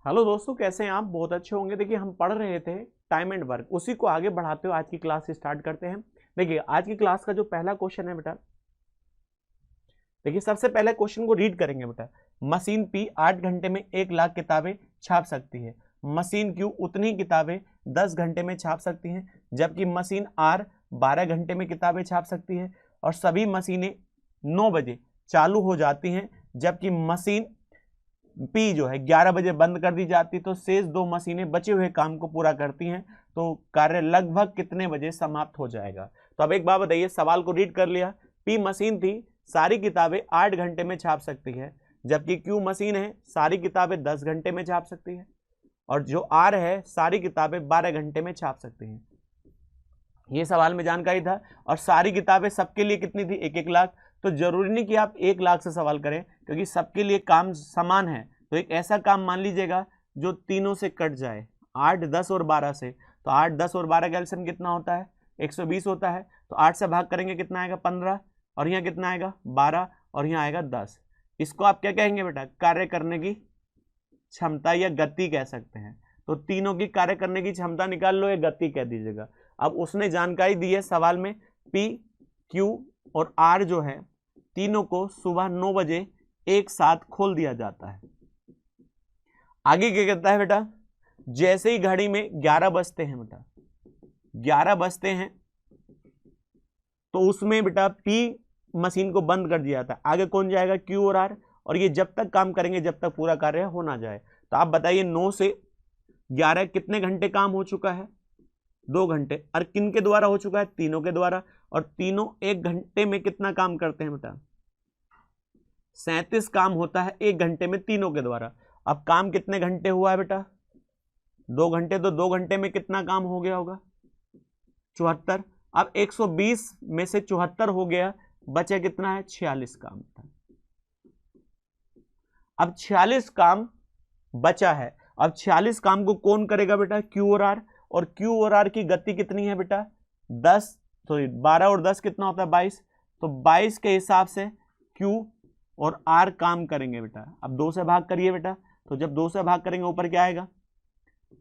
Hello दोस्तों, कैसे हैं आप? बहुत अच्छे होंगे। देखिए, हम पढ़ रहे थे टाइम एंड वर्क, उसी को आगे बढ़ाते हुए आज की क्लास स्टार्ट करते हैं। देखिए, आज की क्लास का जो पहला क्वेश्चन है बेटा, देखिए सबसे पहले क्वेश्चन को रीड करेंगे बेटा। मशीन पी 8 घंटे में 1 लाख किताबें छाप सकती है। मशीन क्यू उतनी किताबें 10 घंटे में छाप सकती हैं, जबकि मशीन आर 12 घंटे में किताबें छाप सकती है। और सभी मशीनें 9 बजे चालू हो जाती हैं, जबकि मशीन पी जो है 11 बजे बंद कर दी जाती। तो शेष 2 मशीनें बचे हुए काम को पूरा करती हैं, तो कार्य लगभग कितने बजे समाप्त हो जाएगा? तो अब एक बात बताइए, सवाल को रीड कर लिया। पी मशीन थी, सारी किताबें 8 घंटे में छाप सकती है, जबकि क्यू मशीन है, सारी किताबें 10 घंटे में छाप सकती है। और जो आर है, सारी किताबें 12 घंटे में छाप सकती हैं। ये सवाल में जानकारी था। और सारी किताबें सबके लिए कितनी थी? 1-1 लाख। तो जरूरी नहीं कि आप 1 लाख से सवाल करें, क्योंकि सबके लिए काम समान है। तो एक ऐसा काम मान लीजिएगा जो तीनों से कट जाए, 8, 10 और 12 से। तो 8, 10 और 12 का एलसीएम कितना होता है? 120 होता है। तो 8 से भाग करेंगे, कितना आएगा? 15। और यहाँ कितना आएगा? 12। और यहाँ आएगा 10। इसको आप क्या कहेंगे बेटा? कार्य करने की क्षमता या गति कह सकते हैं। तो तीनों की कार्य करने की क्षमता निकाल लो, या गति कह दीजिएगा। अब उसने जानकारी दी है सवाल में, पी, क्यू और आर जो है, तीनों को सुबह 9 बजे एक साथ खोल दिया जाता है। आगे क्या कहता है बेटा? जैसे ही घड़ी में 11 बजते हैं बेटा, 11 बजते हैं, तो उसमें बेटा पी मशीन को बंद कर दिया जाता है। आगे कौन जाएगा? क्यू और आर। और ये जब तक काम करेंगे जब तक पूरा कार्य हो ना जाए। तो आप बताइए, 9 से 11 कितने घंटे काम हो चुका है? 2 घंटे। और किन के द्वारा हो चुका है? तीनों के द्वारा। और तीनों 1 घंटे में कितना काम करते हैं बेटा? 37 काम होता है 1 घंटे में तीनों के द्वारा। अब काम कितने घंटे हुआ है बेटा? 2 घंटे। तो 2 घंटे में कितना काम हो गया होगा? 74। अब 120 में से 74 हो गया, बचे कितना है? 46 काम था। अब 46 काम बचा है। अब 46 काम को कौन करेगा बेटा? क्यू और आर। और क्यू और आर की गति कितनी है बेटा? 10, तो 12 और 10 कितना होता है? 22। तो 22 के हिसाब से क्यू और आर काम करेंगे बेटा। अब 2 से भाग करिए बेटा। तो जब 2 से भाग करेंगे, ऊपर क्या आएगा?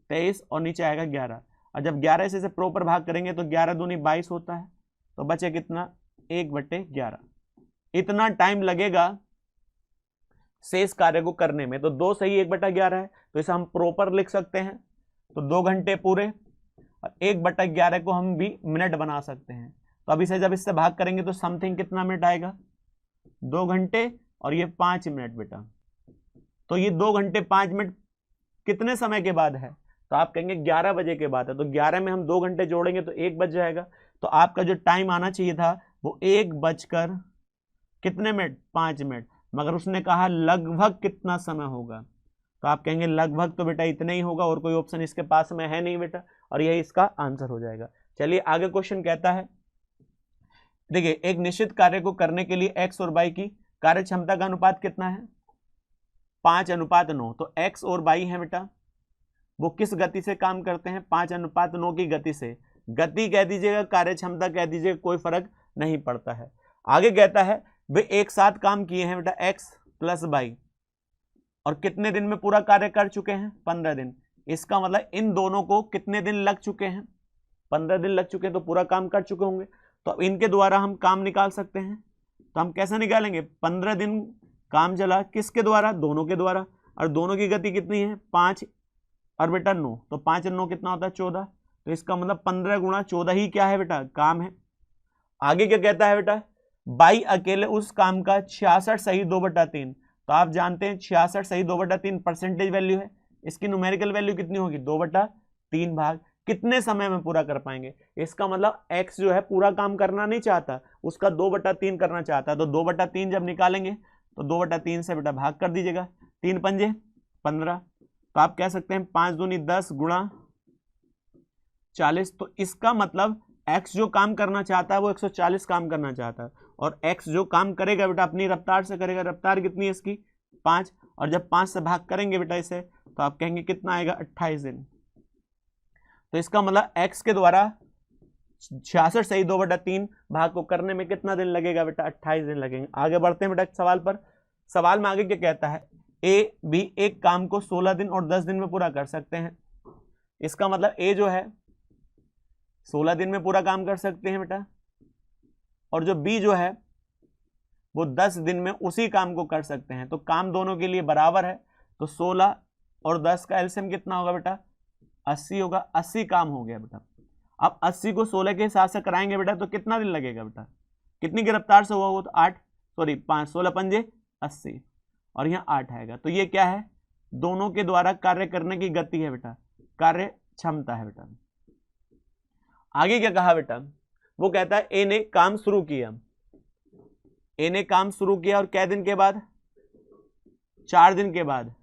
23 और नीचे आएगा 11। और जब 11 से प्रॉपर भाग करेंगे तो 11 दूनी 22 होता है। तो बचे कितना? 1/11। इतना टाइम लगेगा शेष कार्य को करने में। तो 2 सही 1/11 है, तो इसे हम प्रॉपर लिख सकते हैं। तो 2 घंटे पूरे, और 1/11 को हम भी मिनट बना सकते हैं। तो अब इसे जब इससे भाग करेंगे तो समथिंग कितना मिनट आएगा? 2 घंटे और ये 5 मिनट बेटा। तो ये 2 घंटे 5 मिनट कितने समय के बाद है? तो आप कहेंगे 11 बजे के बाद है। तो 11 में हम 2 घंटे जोड़ेंगे तो 1 बज जाएगा। तो आपका जो टाइम आना चाहिए था वो 1 बजकर कितने मिनट? 5 मिनट। मगर उसने कहा लगभग कितना समय होगा? तो आप कहेंगे लगभग तो बेटा इतना ही होगा, और कोई ऑप्शन इसके पास में है नहीं बेटा, और यही इसका आंसर हो जाएगा। चलिए आगे क्वेश्चन कहता है, देखिए एक निश्चित कार्य को करने के लिए एक्स और वाई की कार्य क्षमता का अनुपात कितना है? 5:9। तो एक्स और वाई है बेटा, वो किस गति से काम करते हैं? 5:9 की गति से। गति कह दीजिएगा, कार्य क्षमता कह दीजिएगा, कोई फर्क नहीं पड़ता है। आगे कहता है वे एक साथ काम किए हैं बेटा, एक्स प्लस वाई, और कितने दिन में पूरा कार्य कर चुके हैं? 15 दिन। इसका मतलब इन दोनों को कितने दिन लग चुके हैं? 15 दिन लग चुके हैं, तो पूरा काम कर चुके होंगे। तो अब इनके द्वारा हम काम निकाल सकते हैं। तो हम कैसे निकालेंगे? 15 दिन काम चला, किसके द्वारा? दोनों के द्वारा। और दोनों की गति कितनी है? 5 और बेटा 9। तो 5 और 9 कितना होता है? 14। तो इसका मतलब 15 गुणा 14 ही क्या है बेटा? काम है। आगे क्या कहता है बेटा? बाई अकेले उस काम का 66 सही 2/3। तो आप जानते हैं 66 सही 2/3 परसेंटेज वैल्यू है। इसकी न्यूमेरिकल वैल्यू कितनी होगी? 2/3 भाग। कितने समय में पूरा कर पाएंगे? इसका मतलब एक्स जो है पूरा काम करना नहीं चाहता, उसका 2/3 करना चाहता है। तो 2/3 जब निकालेंगे तो 2/3 से बेटा भाग कर दीजिएगा। 3 पंजे 15। तो आप कह सकते हैं 5 दूनी 10 गुणा 40। तो इसका मतलब एक्स जो काम करना चाहता है वो 140 काम करना चाहता है, और एक्स जो काम करेगा बेटा अपनी रफ्तार से करेगा। रफ्तार कितनी है इसकी? 5। और जब 5 से भाग करेंगे बेटा इसे, तो आप कहेंगे कितना आएगा? 28 दिन। तो इसका मतलब एक्स के द्वारा 66 सही 2/3 भाग को करने में कितना दिन लगेगा बेटा? 28 दिन लगेंगे। आगे बढ़ते हैं बेटा सवाल पर। सवाल में आगे क्या कहता है? ए भी एक काम को 16 दिन और 10 दिन में पूरा कर सकते हैं। इसका मतलब ए जो है 16 दिन में पूरा काम कर सकते हैं बेटा, और जो बी जो है वो 10 दिन में उसी काम को कर सकते हैं। तो काम दोनों के लिए बराबर है, तो 16 और 10 का एलसीएम कितना होगा बेटा, 80 होगा। 80 काम हो गया बेटा। अब 80 को 16 के हिसाब से कराएंगे बेटा तो कितना दिन लगेगा बेटा, कितनी की रफ्तार से हुआ वो, तो 8 सॉरी 5 16 पंजे 80 और यहाँ 8 आएगा। तो ये क्या है, दोनों के द्वारा कार्य करने की गति है बेटा, कार्य क्षमता है बेटा। आगे क्या कहा बेटा, वो कहता है ए ने काम शुरू किया, ए ने काम शुरू किया और कै दिन के बाद, 4 दिन के बाद।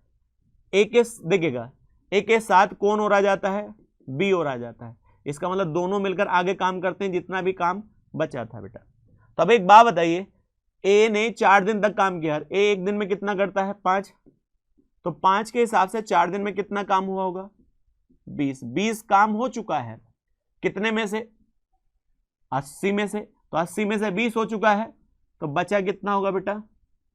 ए के देखिएगा, ए के साथ कौन और आ जाता है, बी और आ जाता है। इसका मतलब दोनों मिलकर आगे काम करते हैं जितना भी काम बचा था बेटा। तो अब एक बात बताइए, ए ने 4 दिन तक काम किया, ए एक दिन में कितना करता है 5, तो 5 के हिसाब से 4 दिन में कितना काम हुआ होगा 20 काम हो चुका है। कितने में से, 80 में से, तो 80 में से 20 हो चुका है, तो बचा कितना होगा बेटा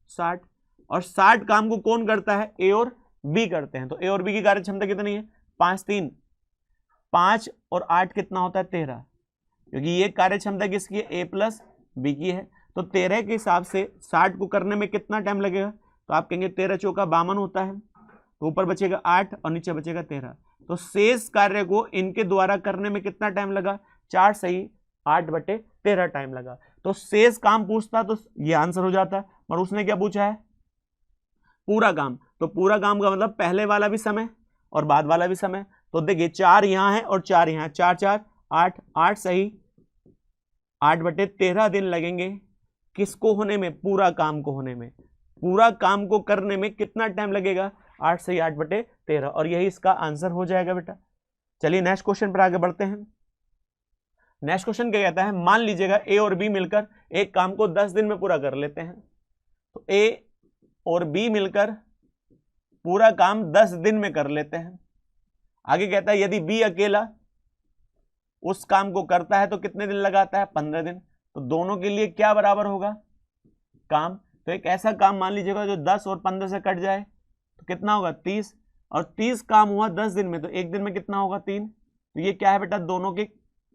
60। और 60 काम को कौन करता है, ए और बी करते हैं। तो ए और बी की कार्य क्षमता कितनी है, 5 3 5 और 8 कितना होता है 13, क्योंकि ये कार्य क्षमता किसकी है, ए प्लस बी की है। तो 13 के हिसाब से 60 को करने में कितना टाइम लगेगा, तो आप कहेंगे 13 चौका 52 होता है, तो ऊपर बचेगा 8 और नीचे बचेगा 13। तो शेष कार्य को इनके द्वारा करने में कितना टाइम लगा, 4 सही 8/13 टाइम लगा। तो शेष काम पूछता तो ये आंसर हो जाता, और उसने क्या पूछा है, पूरा काम। तो पूरा काम का मतलब पहले वाला भी समय और बाद वाला भी समय। तो देखिए 4 यहां है और 4 यहां, 4 4 8 8 सही 8/13 दिन लगेंगे किसको होने में, पूरा काम को होने में। पूरा काम को करने में कितना टाइम लगेगा, 8 सही 8/13, और यही इसका आंसर हो जाएगा बेटा। चलिए नेक्स्ट क्वेश्चन पर आगे बढ़ते हैं। नेक्स्ट क्वेश्चन क्या कहता है, मान लीजिएगा ए और बी मिलकर एक काम को 10 दिन में पूरा कर लेते हैं। तो ए और बी मिलकर पूरा काम 10 दिन में कर लेते हैं। आगे कहता है यदि बी अकेला उस काम को करता है तो कितने दिन लगाता है, 15 दिन। तो दोनों के लिए क्या बराबर होगा, काम। तो एक ऐसा काम मान लीजिएगा जो 10 और 15 से कट जाए तो कितना होगा 30, और 30 काम हुआ 10 दिन में, तो एक दिन में कितना होगा 3। तो ये क्या है बेटा, दोनों की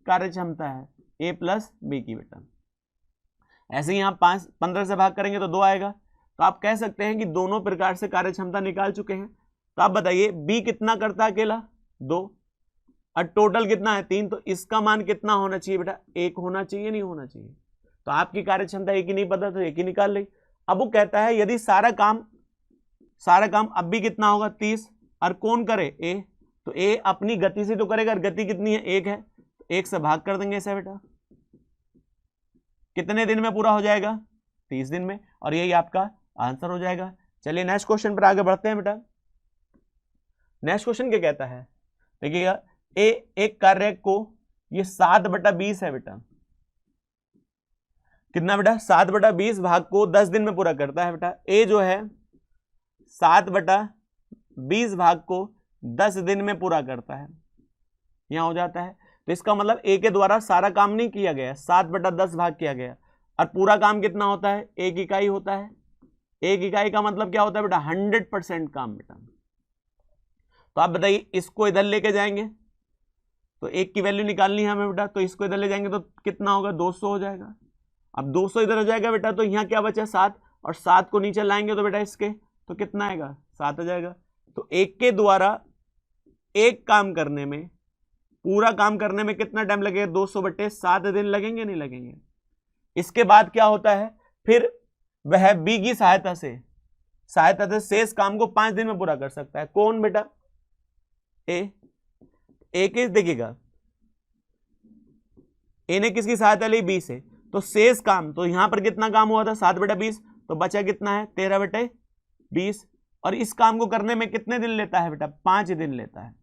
कार्य क्षमता है ए प्लस बी की बेटा। ऐसे ही यहाँ 15 से भाग करेंगे तो 2 आएगा। तो आप कह सकते हैं कि दोनों प्रकार से कार्य क्षमता निकाल चुके हैं। तो आप बताइए बी कितना करता है अकेला, 2, और टोटल कितना है 3। तो इसका मान कितना होना चाहिए बेटा, 1 होना चाहिए, नहीं होना चाहिए। तो आपकी कार्य क्षमता 1 ही नहीं पता तो 1 ही निकाल ली। अब वो कहता है यदि सारा काम अब भी कितना होगा 30, और कौन करे, ए। तो ए अपनी गति से तो करेगा, और गति कितनी है 1 है, तो 1 से भाग कर देंगे ऐसा बेटा। कितने दिन में पूरा हो जाएगा, 30 दिन में, और यही आपका आंसर हो जाएगा। चलिए नेक्स्ट क्वेश्चन पर आगे बढ़ते हैं बेटा। नेक्स्ट क्वेश्चन क्या कहता है, देखिएगा ए एक कार्य को, ये 7/20 है बेटा, कितना बेटा 7/20 भाग को 10 दिन में पूरा करता है बेटा। ए जो है 7/20 भाग को 10 दिन में पूरा करता है, यहां हो जाता है। तो इसका मतलब ए के द्वारा सारा काम नहीं किया गया, 7/10 भाग किया गया, और पूरा काम कितना होता है, 1 इकाई होता है। 1 इकाई का मतलब क्या होता है बेटा, 100% काम बेटा। तो आप बताइए इसको इधर लेके जाएंगे तो 1 की वैल्यू निकालनी है हमें बेटा, तो इसको इधर ले जाएंगे तो कितना होगा, 200 हो जाएगा। अब 200 इधर हो जाएगा बेटा, तो यहाँ क्या बचा 7, और 7 को नीचे लाएंगे तो बेटा इसके तो कितना आएगा, 7 आ जाएगा। तो 1 के द्वारा एक काम करने में, पूरा काम करने में कितना टाइम लगेगा, 200/7 दिन लगेंगे, नहीं लगेंगे। इसके बाद क्या होता है, फिर वह बी की सहायता से शेष काम को 5 दिन में पूरा कर सकता है। कौन बेटा, ए के देखिएगा, ए ने किसकी सहायता ली, बी से। तो शेष काम, तो यहां पर कितना काम हुआ था 7/20, तो बचा कितना है 13/20, और इस काम को करने में कितने दिन लेता है बेटा, 5 दिन लेता है।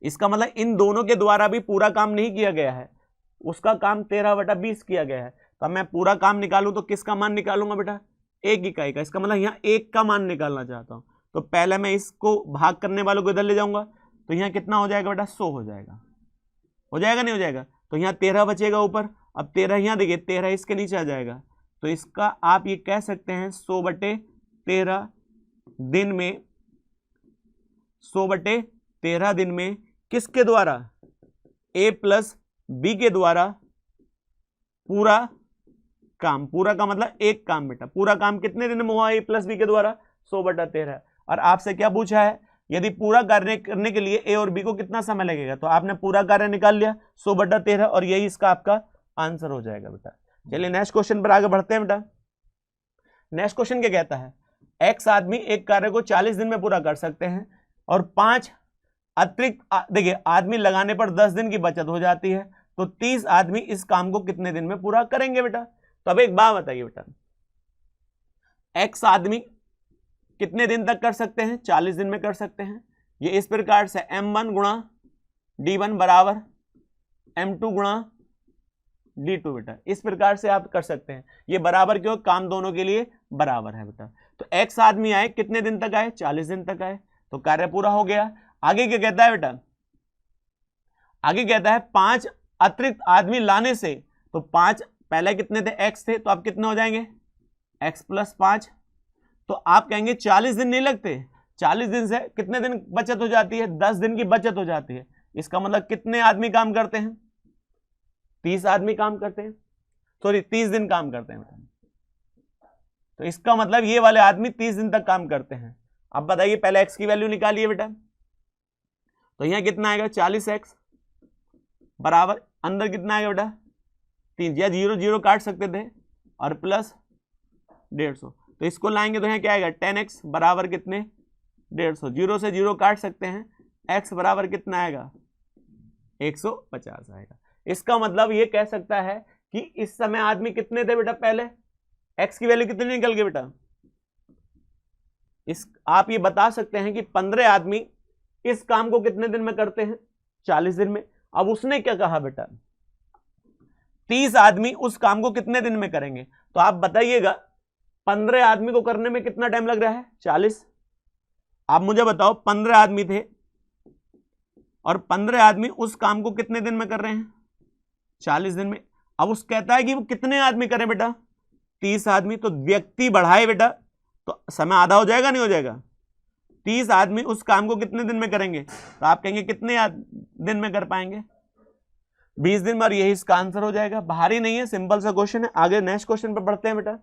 इसका मतलब इन दोनों के द्वारा भी पूरा काम नहीं किया गया है, उसका काम 13/20 किया गया है। तो मैं पूरा काम निकालूं तो किसका मान निकालूंगा बेटा, 1 इकाई का। इसका मतलब यहाँ 1 का मान निकालना चाहता हूं, तो पहले मैं इसको भाग करने वालों को इधर ले जाऊंगा, तो यहाँ कितना हो जाएगा बेटा, 100 हो जाएगा। हो जाएगा नहीं हो जाएगा, तो यहाँ 13 बचेगा ऊपर। अब 13 यहाँ देखिए, 13 इसके नीचे आ जाएगा, तो इसका आप ये कह सकते हैं 100/13 दिन में 100/13 दिन में किसके द्वारा, ए प्लस बी के द्वारा पूरा काम, पूरा का मतलब एक काम बेटा, पूरा काम कितने दिन में हुआ ए प्लस बी के द्वारा 100/13। और आपसे क्या पूछा है, यदि पूरा कार्य करने के लिए ए और बी को कितना समय लगेगा, तो आपने पूरा कार्य निकाल लिया 100/13 और यही इसका आपका आंसर हो जाएगा बेटा। चलिए नेक्स्ट क्वेश्चन पर आगे बढ़ते हैं बेटा। नेक्स्ट क्वेश्चन क्या कहता है, एक्स आदमी एक कार्य को 40 दिन में पूरा कर सकते हैं और 5 अतिरिक्त देखिए आदमी लगाने पर 10 दिन की बचत हो जाती है, तो 30 आदमी इस काम को कितने दिन में पूरा करेंगे बेटा। तो अब एक बात बताइए बेटा, एक्स आदमी कितने दिन तक कर सकते हैं, 40 दिन में कर सकते हैं। ये इस प्रकार से m1 गुणा d1 बराबर m2 गुणा d2 बेटा, इस प्रकार से आप कर सकते हैं। ये बराबर क्यों, काम दोनों के लिए बराबर है बेटा। तो x आदमी आए कितने दिन तक आए, 40 दिन तक आए, तो कार्य पूरा हो गया। आगे क्या कहता है बेटा, आगे कहता है 5 अतिरिक्त आदमी लाने से, तो 5 पहले कितने थे, x थे, तो अब कितने हो जाएंगे x + 5। तो आप कहेंगे 40 दिन नहीं लगते, 40 दिन से कितने दिन बचत हो जाती है, 10 दिन की बचत हो जाती है। इसका मतलब कितने आदमी काम करते हैं, 30 आदमी काम करते हैं, सॉरी 30 दिन काम करते हैं। तो इसका मतलब ये वाले आदमी 30 दिन तक काम करते हैं। अब बताइए पहले x की वैल्यू निकालिए बेटा, तो यहां कितना आएगा 40x बराबर अंदर कितना आएगा बेटा 3, या 0 0 काट सकते थे और प्लस 150, तो इसको लाएंगे तो यहाँ क्या आएगा 10x बराबर कितने 150, 0 से 0 काट सकते हैं, x बराबर कितना आएगा 150 आएगा। इसका मतलब ये कह सकता है कि इस समय आदमी कितने थे बेटा, पहले x की वैल्यू कितनी निकल गई बेटा, इस आप ये बता सकते हैं कि 15 आदमी इस काम को कितने दिन में करते हैं, 40 दिन में। अब उसने क्या कहा बेटा, 30 आदमी उस काम को कितने दिन में करेंगे, तो आप बताइएगा 15 आदमी को करने में कितना टाइम लग रहा है 40। आप मुझे बताओ 15 आदमी थे और 15 आदमी उस काम को कितने दिन में कर रहे हैं 40 दिन में। अब उस कहता है कि वो कितने आदमी करें बेटा 30 आदमी, तो व्यक्ति बढ़ाए बेटा तो समय आधा हो जाएगा नहीं हो जाएगा। 30 आदमी उस काम को कितने दिन में करेंगे, तो आप कहेंगे कितने दिन में कर पाएंगे 20 दिन में, और यही इसका आंसर हो जाएगा। भारी नहीं है, सिंपल सा क्वेश्चन है। आगे नेक्स्ट क्वेश्चन पर बढ़ते हैं बेटा।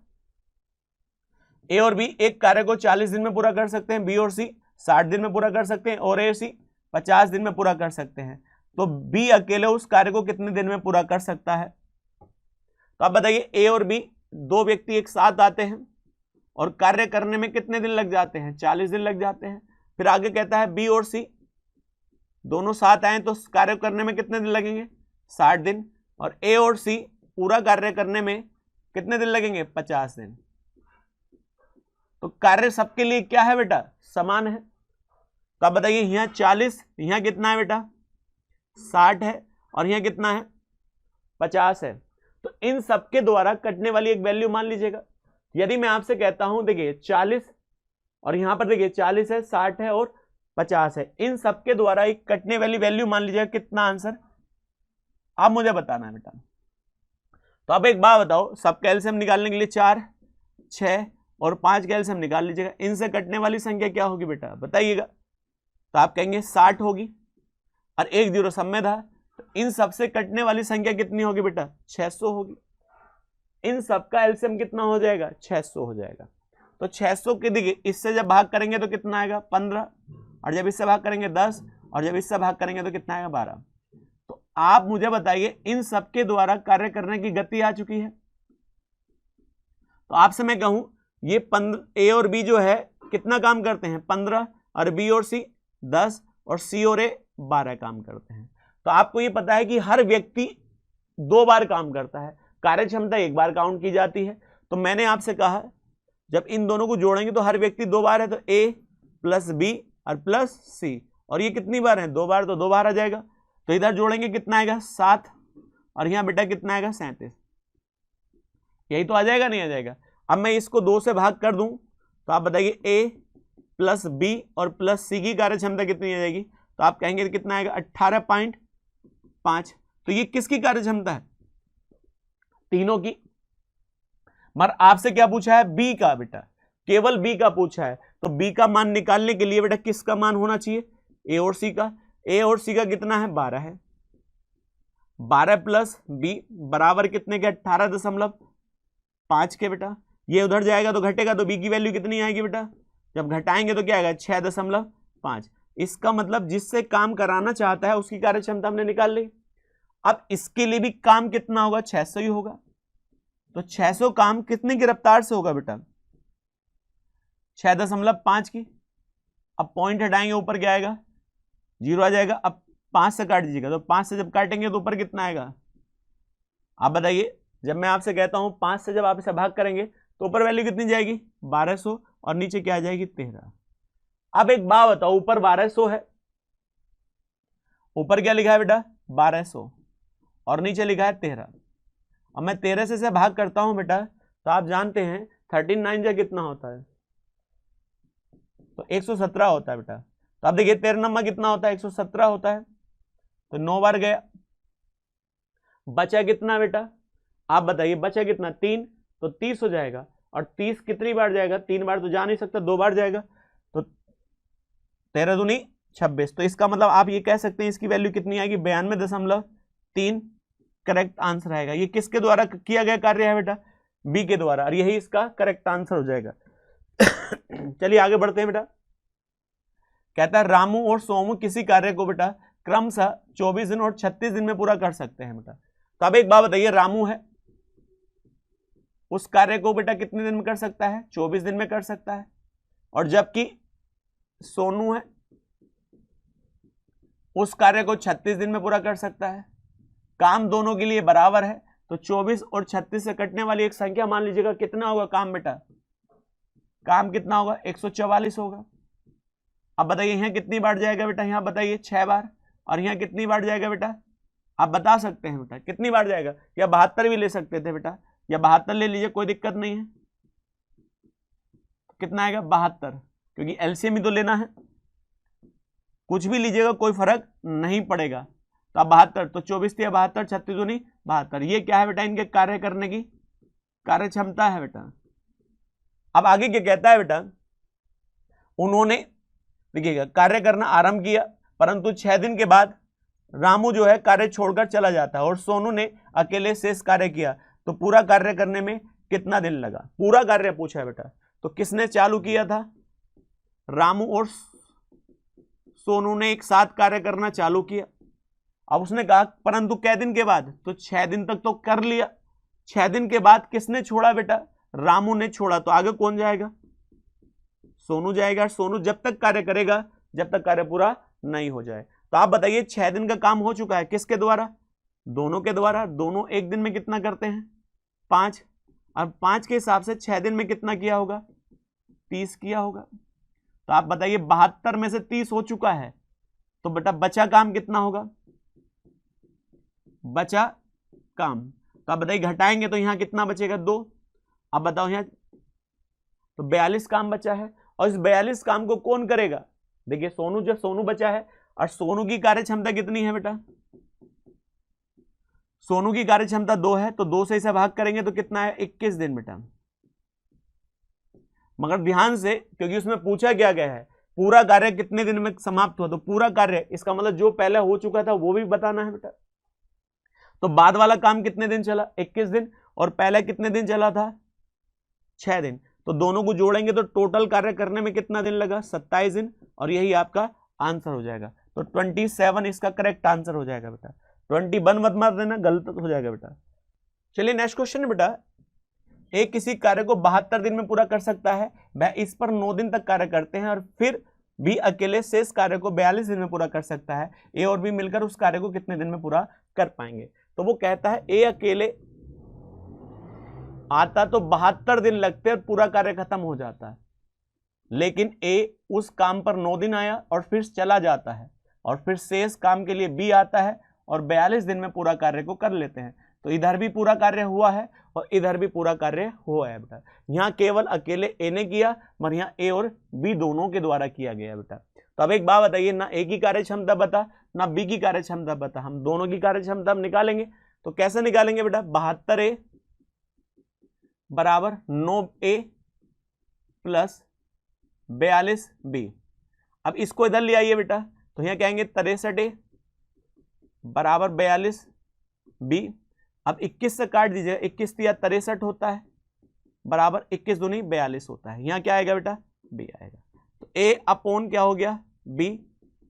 ए और बी एक कार्य को 40 दिन में पूरा कर सकते हैं, बी और सी 60 दिन में पूरा कर सकते हैं और ए सी 50 दिन में पूरा कर सकते हैं। तो बी अकेले उस कार्य को कितने दिन में पूरा कर सकता है। तो आप बताइए ए और बी दो व्यक्ति एक साथ आते हैं और कार्य करने में कितने दिन लग जाते हैं 40 दिन लग जाते हैं। फिर आगे कहता है बी और सी दोनों साथ आए तो कार्य करने में कितने दिन लगेंगे 60 दिन, और ए और सी पूरा कार्य करने में कितने दिन लगेंगे 50 दिन। तो कार्य सबके लिए क्या है बेटा समान है। तो आप बताइए यहाँ 40, यहाँ कितना है बेटा 60 है और यहाँ कितना है 50 है। तो इन सबके द्वारा कटने वाली एक वैल्यू मान लीजिएगा। यदि मैं आपसे कहता हूं देखिए 40 और यहां पर देखिए 40 है 60 है और 50 है, इन सबके द्वारा एक कटने वाली वैल्यू मान लीजिएगा, कितना आंसर आप मुझे बताना है बेटा। तो अब एक बात बताओ, सब कैल्शियम निकालने के लिए 4, 6 और 5 कैल्शियम निकाल लीजिएगा, इनसे कटने वाली संख्या क्या होगी बेटा बताइएगा। तो आप कहेंगे 60 होगी और 1 0 सब में था, तो इन सबसे कटने वाली संख्या कितनी होगी बेटा 600 होगी। इन सबका एलसीएम कितना हो जाएगा 600 हो जाएगा। तो 600 के देखिए इससे जब भाग करेंगे तो कितना आएगा 15, और जब इससे भाग करेंगे 10, और जब इससे भाग करेंगे तो कितना आएगा 12। तो आप मुझे बताइए इन सबके द्वारा कार्य करने की गति आ चुकी है। तो आपसे मैं कहूं ये 15 ए और बी जो है कितना काम करते हैं 15, और बी और सी 10 और सी और ए 12 काम करते हैं। तो आपको ये पता है कि हर व्यक्ति 2 बार काम करता है, कार्य क्षमता 1 बार काउंट की जाती है। तो मैंने आपसे कहा जब इन दोनों को जोड़ेंगे तो हर व्यक्ति 2 बार है, तो ए प्लस बी और प्लस सी, और ये कितनी बार है 2 बार, तो 2 बार आ जाएगा। तो इधर जोड़ेंगे कितना आएगा 7, और यहाँ बेटा कितना आएगा 37, यही तो आ जाएगा नहीं आ जाएगा। अब मैं इसको 2 से भाग कर दूं तो आप बताइए ए प्लस बी और प्लस सी की कार्य क्षमता कितनी आ जाएगी। तो आप कहेंगे कितना आएगा 18.5। तो ये किसकी कार्य क्षमता है तीनों की। मगर आपसे क्या पूछा है बी का बेटा, केवल बी का पूछा है। तो बी का मान निकालने के लिए बेटा किसका मान होना चाहिए, ए और सी का। ए और सी का कितना है, 12 है। 12 प्लस बी बराबर कितने के, 18.5 के बेटा। ये उधर जाएगा तो घटेगा, तो बी की वैल्यू कितनी आएगी बेटा, जब घटाएंगे तो क्या आएगा, 6.5। इसका मतलब जिससे काम कराना चाहता है उसकी कार्यक्षमता हमने निकाल ली। अब इसके लिए भी काम कितना होगा, 600 ही होगा। तो 600 काम कितने की रफ्तार से होगा बेटा, 6.5 की। अब पॉइंट हटाएंगे ऊपर क्या आएगा, 0 आ जाएगा। अब 5 से काट दीजिएगा, तो 5 से जब काटेंगे तो ऊपर कितना आएगा, आप बताइए। जब मैं आपसे कहता हूं 5 से जब आप इसे भाग करेंगे तो ऊपर वैल्यू कितनी जाएगी, 1200, और नीचे क्या आ जाएगी, 13। अब एक बात बताओ, ऊपर 1200 है, ऊपर क्या लिखा है बेटा, 1200, और नीचे लिखा है 13। अब मैं 13 से इसे भाग करता हूं बेटा, तो आप जानते हैं 13 9 कितना होता है, तो 117 होता है बेटा। तो आप देखिए 13 नंबर कितना होता है, 117 होता है। तो 9 बार गया, बचा कितना बेटा, आप बताइए बचा कितना, 3, तो 30 हो जाएगा। और 30 कितनी बार जाएगा, 3 बार तो जा नहीं सकता, 2 बार जाएगा, तो 13 दूनी 26। तो इसका मतलब आप ये कह सकते हैं इसकी वैल्यू कितनी आएगी, 92.3 करेक्ट आंसर आएगा। ये किसके द्वारा किया गया कार्य है बेटा, बी के द्वारा, और यही इसका करेक्ट आंसर हो जाएगा। चलिए आगे बढ़ते हैं बेटा। कहता है रामू और सोमू किसी कार्य को बेटा क्रमशः 24 दिन और 36 दिन में पूरा कर सकते हैं बेटा। तो अब एक बात बताइए, रामू है, उस कार्य को बेटा कितने दिन में कर सकता है, 24 दिन में कर सकता है। और जबकि सोनू है, उस कार्य को 36 दिन में पूरा कर सकता है। काम दोनों के लिए बराबर है, तो 24 और 36 से कटने वाली एक संख्या मान लीजिएगा, कितना होगा काम बेटा, काम कितना होगा, 144 होगा। अब बताइए यहां कितनी बार जाएगा बेटा, यहां बताइए 6 बार, और यहां कितनी बार जाएगा बेटा, आप बता सकते हैं बेटा कितनी बार जाएगा, या 72 भी ले सकते थे बेटा, या 72 ले लीजिए, कोई दिक्कत नहीं है। कितना आएगा, 72, क्योंकि एलसीएम ही तो लेना है, कुछ भी लीजिएगा कोई फर्क नहीं पड़ेगा। तो अब 72, तो 24 थी 72, 36 दूनी 72। ये क्या है बेटा, इनके कार्य करने की कार्य क्षमता है बेटा। अब आगे क्या कहता है बेटा, उन्होंने देखिएगा कार्य करना आरंभ किया, परंतु 6 दिन के बाद रामू जो है कार्य छोड़कर चला जाता है और सोनू ने अकेले शेष कार्य किया। तो पूरा कार्य करने में कितना दिन लगा, पूरा कार्य पूछा है बेटा। तो किसने चालू किया था, रामू और सोनू ने एक साथ कार्य करना चालू किया। अब उसने कहा परंतु कै दिन के बाद, तो 6 दिन तक तो कर लिया। 6 दिन के बाद किसने छोड़ा बेटा, रामू ने छोड़ा। तो आगे कौन जाएगा, सोनू जाएगा। सोनू जब तक कार्य करेगा जब तक कार्य पूरा नहीं हो जाए। तो आप बताइए 6 दिन का काम हो चुका है, किसके द्वारा, दोनों के द्वारा। दोनों एक दिन में कितना करते हैं, 5, और 5 के हिसाब से 6 दिन में कितना किया होगा, 30 किया होगा। तो आप बताइए 72 में से 30 हो चुका है, तो बेटा बचा काम कितना होगा, बचा काम। तो आप बताइए घटाएंगे तो यहां कितना बचेगा, 2। अब बताओ यहां तो 42 काम बचा है, और इस 42 काम को कौन करेगा, देखिए सोनू, जो सोनू बचा है, और सोनू की कार्य क्षमता कितनी है बेटा, सोनू की कार्य क्षमता 2 है, तो 2 से इसे भाग करेंगे तो कितना है, 21 दिन बेटा। मगर ध्यान से, क्योंकि उसमें पूछा क्या गया है पूरा कार्य कितने दिन में समाप्त हुआ, तो पूरा कार्य इसका मतलब जो पहले हो चुका था वो भी बताना है बेटा। तो बाद वाला काम कितने दिन चला, 21 दिन, और पहले कितने दिन चला था, 6 दिन। तो दोनों को जोड़ेंगे तो टोटल कार्य करने में कितना दिन लगा, 27 दिन, और यही आपका आंसर हो जाएगा। तो 27 इसका करेक्ट आंसर हो जाएगा बेटा। 21 मत मार देना, गलत हो जाएगा बेटा। चलिए नेक्स्ट क्वेश्चन है बेटा, एक किसी कार्य को 72 दिन में पूरा कर सकता है, वह इस पर 9 दिन तक कार्य करते हैं, और फिर भी अकेले शेष कार्य को 42 दिन में पूरा कर सकता है। ए और बी मिलकर उस कार्य को कितने दिन में पूरा कर पाएंगे। तो वो कहता है ए अकेले आता तो 72 दिन लगते और पूरा कार्य खत्म हो जाता है, लेकिन ए उस काम पर 9 दिन आया और फिर चला जाता है, और फिर शेष काम के लिए बी आता है और 42 दिन में पूरा कार्य को कर लेते हैं। तो इधर भी पूरा कार्य हुआ है और इधर भी पूरा कार्य हुआ है बेटा। यहाँ केवल अकेले ए ने किया, मगर यहाँ ए और बी दोनों के द्वारा किया गया बेटा। तो अब एक बात बताइए, ना ए की कार्य क्षमता बता ना बी की कार्य क्षमता बता, हम दोनों की कार्य क्षमता हम निकालेंगे। तो कैसे निकालेंगे बेटा, 72A बराबर 9A प्लस 42b। अब इसको इधर ले आइए बेटा, तो यहाँ कहेंगे 63a बराबर 42b। अब 21 से काट दीजिएगा, 21 या 63 होता है बराबर 21 दूनी 42 होता है। यहाँ क्या आएगा बेटा, b आएगा। तो a अपॉन क्या हो गया, b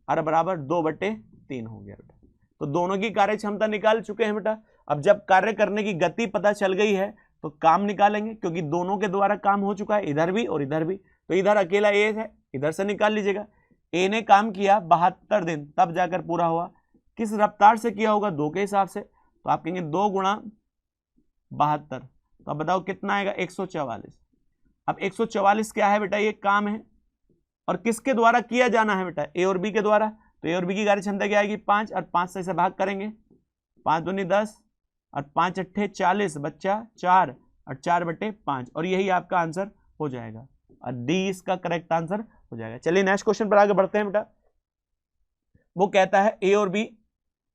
और बराबर 2/3 हो गया बेटा। तो दोनों की कार्य क्षमता निकाल चुके हैं बेटा। अब जब कार्य करने की गति पता चल गई है तो काम निकालेंगे, क्योंकि दोनों के द्वारा काम हो चुका है, इधर भी और इधर भी। तो इधर अकेला ए है, इधर से निकाल लीजिएगा। ए ने काम किया 72 दिन, तब जाकर पूरा हुआ। किस रफ्तार से किया होगा, 2 के हिसाब से। तो आप कहेंगे 2 गुणा 72, तो अब बताओ कितना आएगा, 144। अब 144 क्या है बेटा, ये काम है और किसके द्वारा किया जाना है बेटा, ए और बी के द्वारा। तो ए और बी की कार्य क्षमता क्या आएगी, 5, और 5 से इसे भाग करेंगे, 5 दूनी 10 और 5 अट्ठे 40, बच्चा 4 और 4/5, और यही आपका आंसर हो जाएगा, और डी इसका करेक्ट आंसर हो जाएगा। चलिए नेक्स्ट क्वेश्चन पर आगे बढ़ते हैं बेटा। वो कहता है ए और बी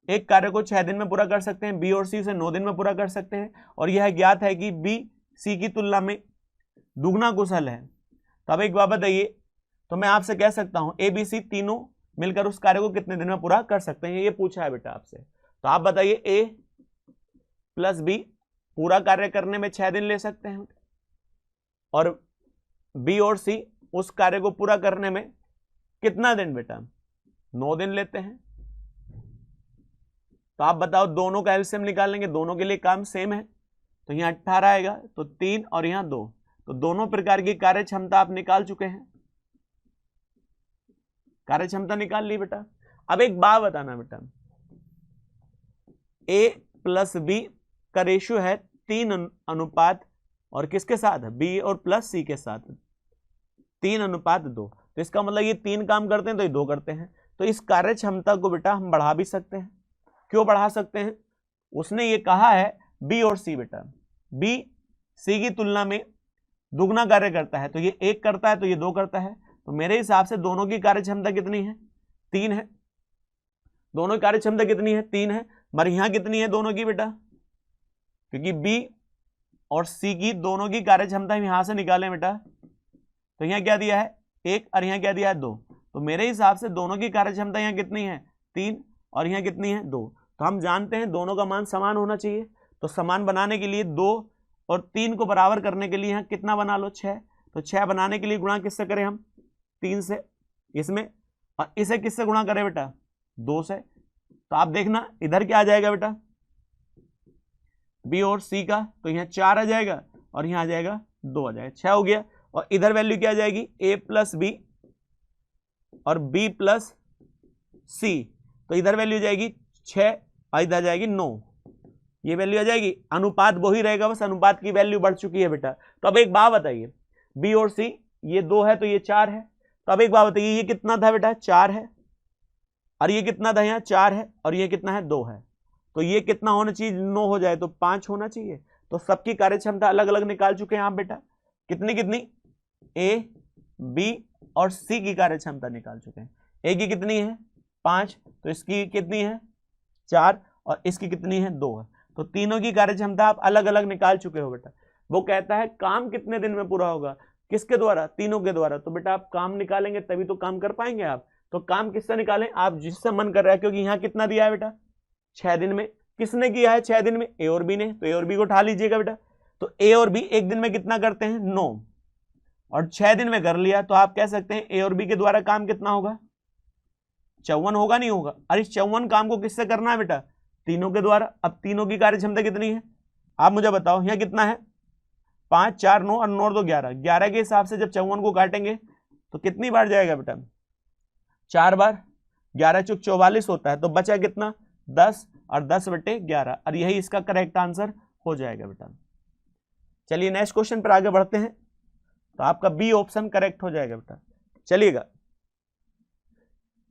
एक कार्य को 6 दिन में पूरा कर सकते हैं, बी और सी उसे 9 दिन में पूरा कर सकते हैं, और यह ज्ञात है कि बी सी की तुलना में दुगना कुशल है। तो अब एक बात बताइए, तो मैं आपसे कह सकता हूं ए बी सी तीनों मिलकर उस कार्य को कितने दिन में पूरा कर सकते हैं, ये पूछा है बेटा आपसे। तो आप बताइए ए प्लस बी पूरा कार्य करने में 6 दिन ले सकते हैं, और बी और सी उस कार्य को पूरा करने में कितना दिन बेटा, 9 दिन लेते हैं। तो आप बताओ, दोनों का एलसीएम निकालेंगे, दोनों के लिए काम सेम है, तो यहाँ 18 आएगा, तो 3 और यहाँ 2, तो दोनों प्रकार की कार्य क्षमता आप निकाल चुके हैं, कार्य क्षमता निकाल ली बेटा। अब एक बात बताना बेटा, ए प्लस बी का रेशियो है 3 अनुपात, और किसके साथ, बी और प्लस सी के साथ 3:2। तो इसका मतलब ये 3 काम करते हैं तो ये 2 करते हैं। तो इस कार्य क्षमता को बेटा हम बढ़ा भी सकते हैं। क्यों बढ़ा सकते हैं, उसने ये कहा है बी और सी बेटा, बी सी की तुलना में दुगना कार्य करता है, तो ये 1 करता है तो ये 2 करता है। तो मेरे हिसाब से दोनों की कार्य क्षमता कितनी है, 3 है। दोनों की कार्य क्षमता कितनी है, 3 है। मगर यहां कितनी है दोनों की बेटा, क्योंकि बी और सी की दोनों की कार्य क्षमता हम यहां से निकालें बेटा, तो यहां क्या दिया है 1 और यहां क्या दिया है 2। तो मेरे हिसाब से दोनों की कार्य क्षमता यहां कितनी है, 3, और यहां कितनी है, 2। तो हम जानते हैं दोनों का मान समान होना चाहिए। तो समान बनाने के लिए 2 और 3 को बराबर करने के लिए यहाँ कितना बना लो, 6। तो 6 बनाने के लिए गुणा किससे करें हम, 3 से इसमें, और इसे किससे गुणा करें बेटा, 2 से। तो आप देखना इधर क्या आ जाएगा बेटा, बी और सी का, तो यहाँ 4 आ जाएगा और यहाँ आ जाएगा 2 आ जाएगा, 6 हो गया। और इधर वैल्यू क्या आ जाएगी, ए प्लस बी और बी प्लस सी, तो इधर वैल्यू जाएगी 6 और इधर जाएगी 9, ये वैल्यू आ जाएगी। अनुपात वही रहेगा, बस अनुपात की वैल्यू बढ़ चुकी है बेटा। तो अब एक बात बताइए, बी और सी ये 2 है तो ये 4 है। तो अब एक बात बताइए, ये कितना था बेटा, 4 है, और ये कितना था यहाँ 4 है, और ये कितना है 2 है। तो ये कितना होना चाहिए, 9 हो जाए तो 5 होना चाहिए। तो सबकी कार्य क्षमता अलग अलग निकाल चुके हैं आप बेटा, कितनी कितनी, ए बी और सी की कार्य क्षमता निकाल चुके हैं। ए की कितनी है 5, तो इसकी कितनी है 4, और इसकी कितनी है 2 है। तो तीनों की कार्य क्षमता आप अलग अलग निकाल चुके हो बेटा। वो कहता है काम कितने दिन में पूरा होगा, किसके द्वारा, तीनों के द्वारा। तो बेटा आप काम निकालेंगे तभी तो काम कर पाएंगे आप। तो काम किससे निकालें, आप जिससे मन कर रहा है, क्योंकि यहाँ कितना दिया है बेटा, 6 दिन में। किसने किया है 6 दिन में, ए और बी ने, तो ए और बी को उठा लीजिएगा बेटा। तो ए और बी एक दिन में कितना करते हैं, 9, और 6 दिन में कर लिया। तो आप कह सकते हैं ए और बी के द्वारा काम कितना होगा, 54 होगा, नहीं होगा। और इस 54 काम को किससे करना है बेटा, तीनों के द्वारा। अब तीनों की कार्य क्षमता कितनी है, आप मुझे बताओ, यहाँ कितना है, 5 4 9 और 9 2 11, 11 के हिसाब से जब 54 को काटेंगे तो कितनी बार जाएगा बेटा, 4 बार, 11 चुक 44 होता है। तो बचा कितना, 10, और 10/11, और यही इसका करेक्ट आंसर हो जाएगा बेटा। चलिए नेक्स्ट क्वेश्चन पर आगे बढ़ते हैं। तो आपका बी ऑप्शन करेक्ट हो जाएगा बेटा। चलिएगा,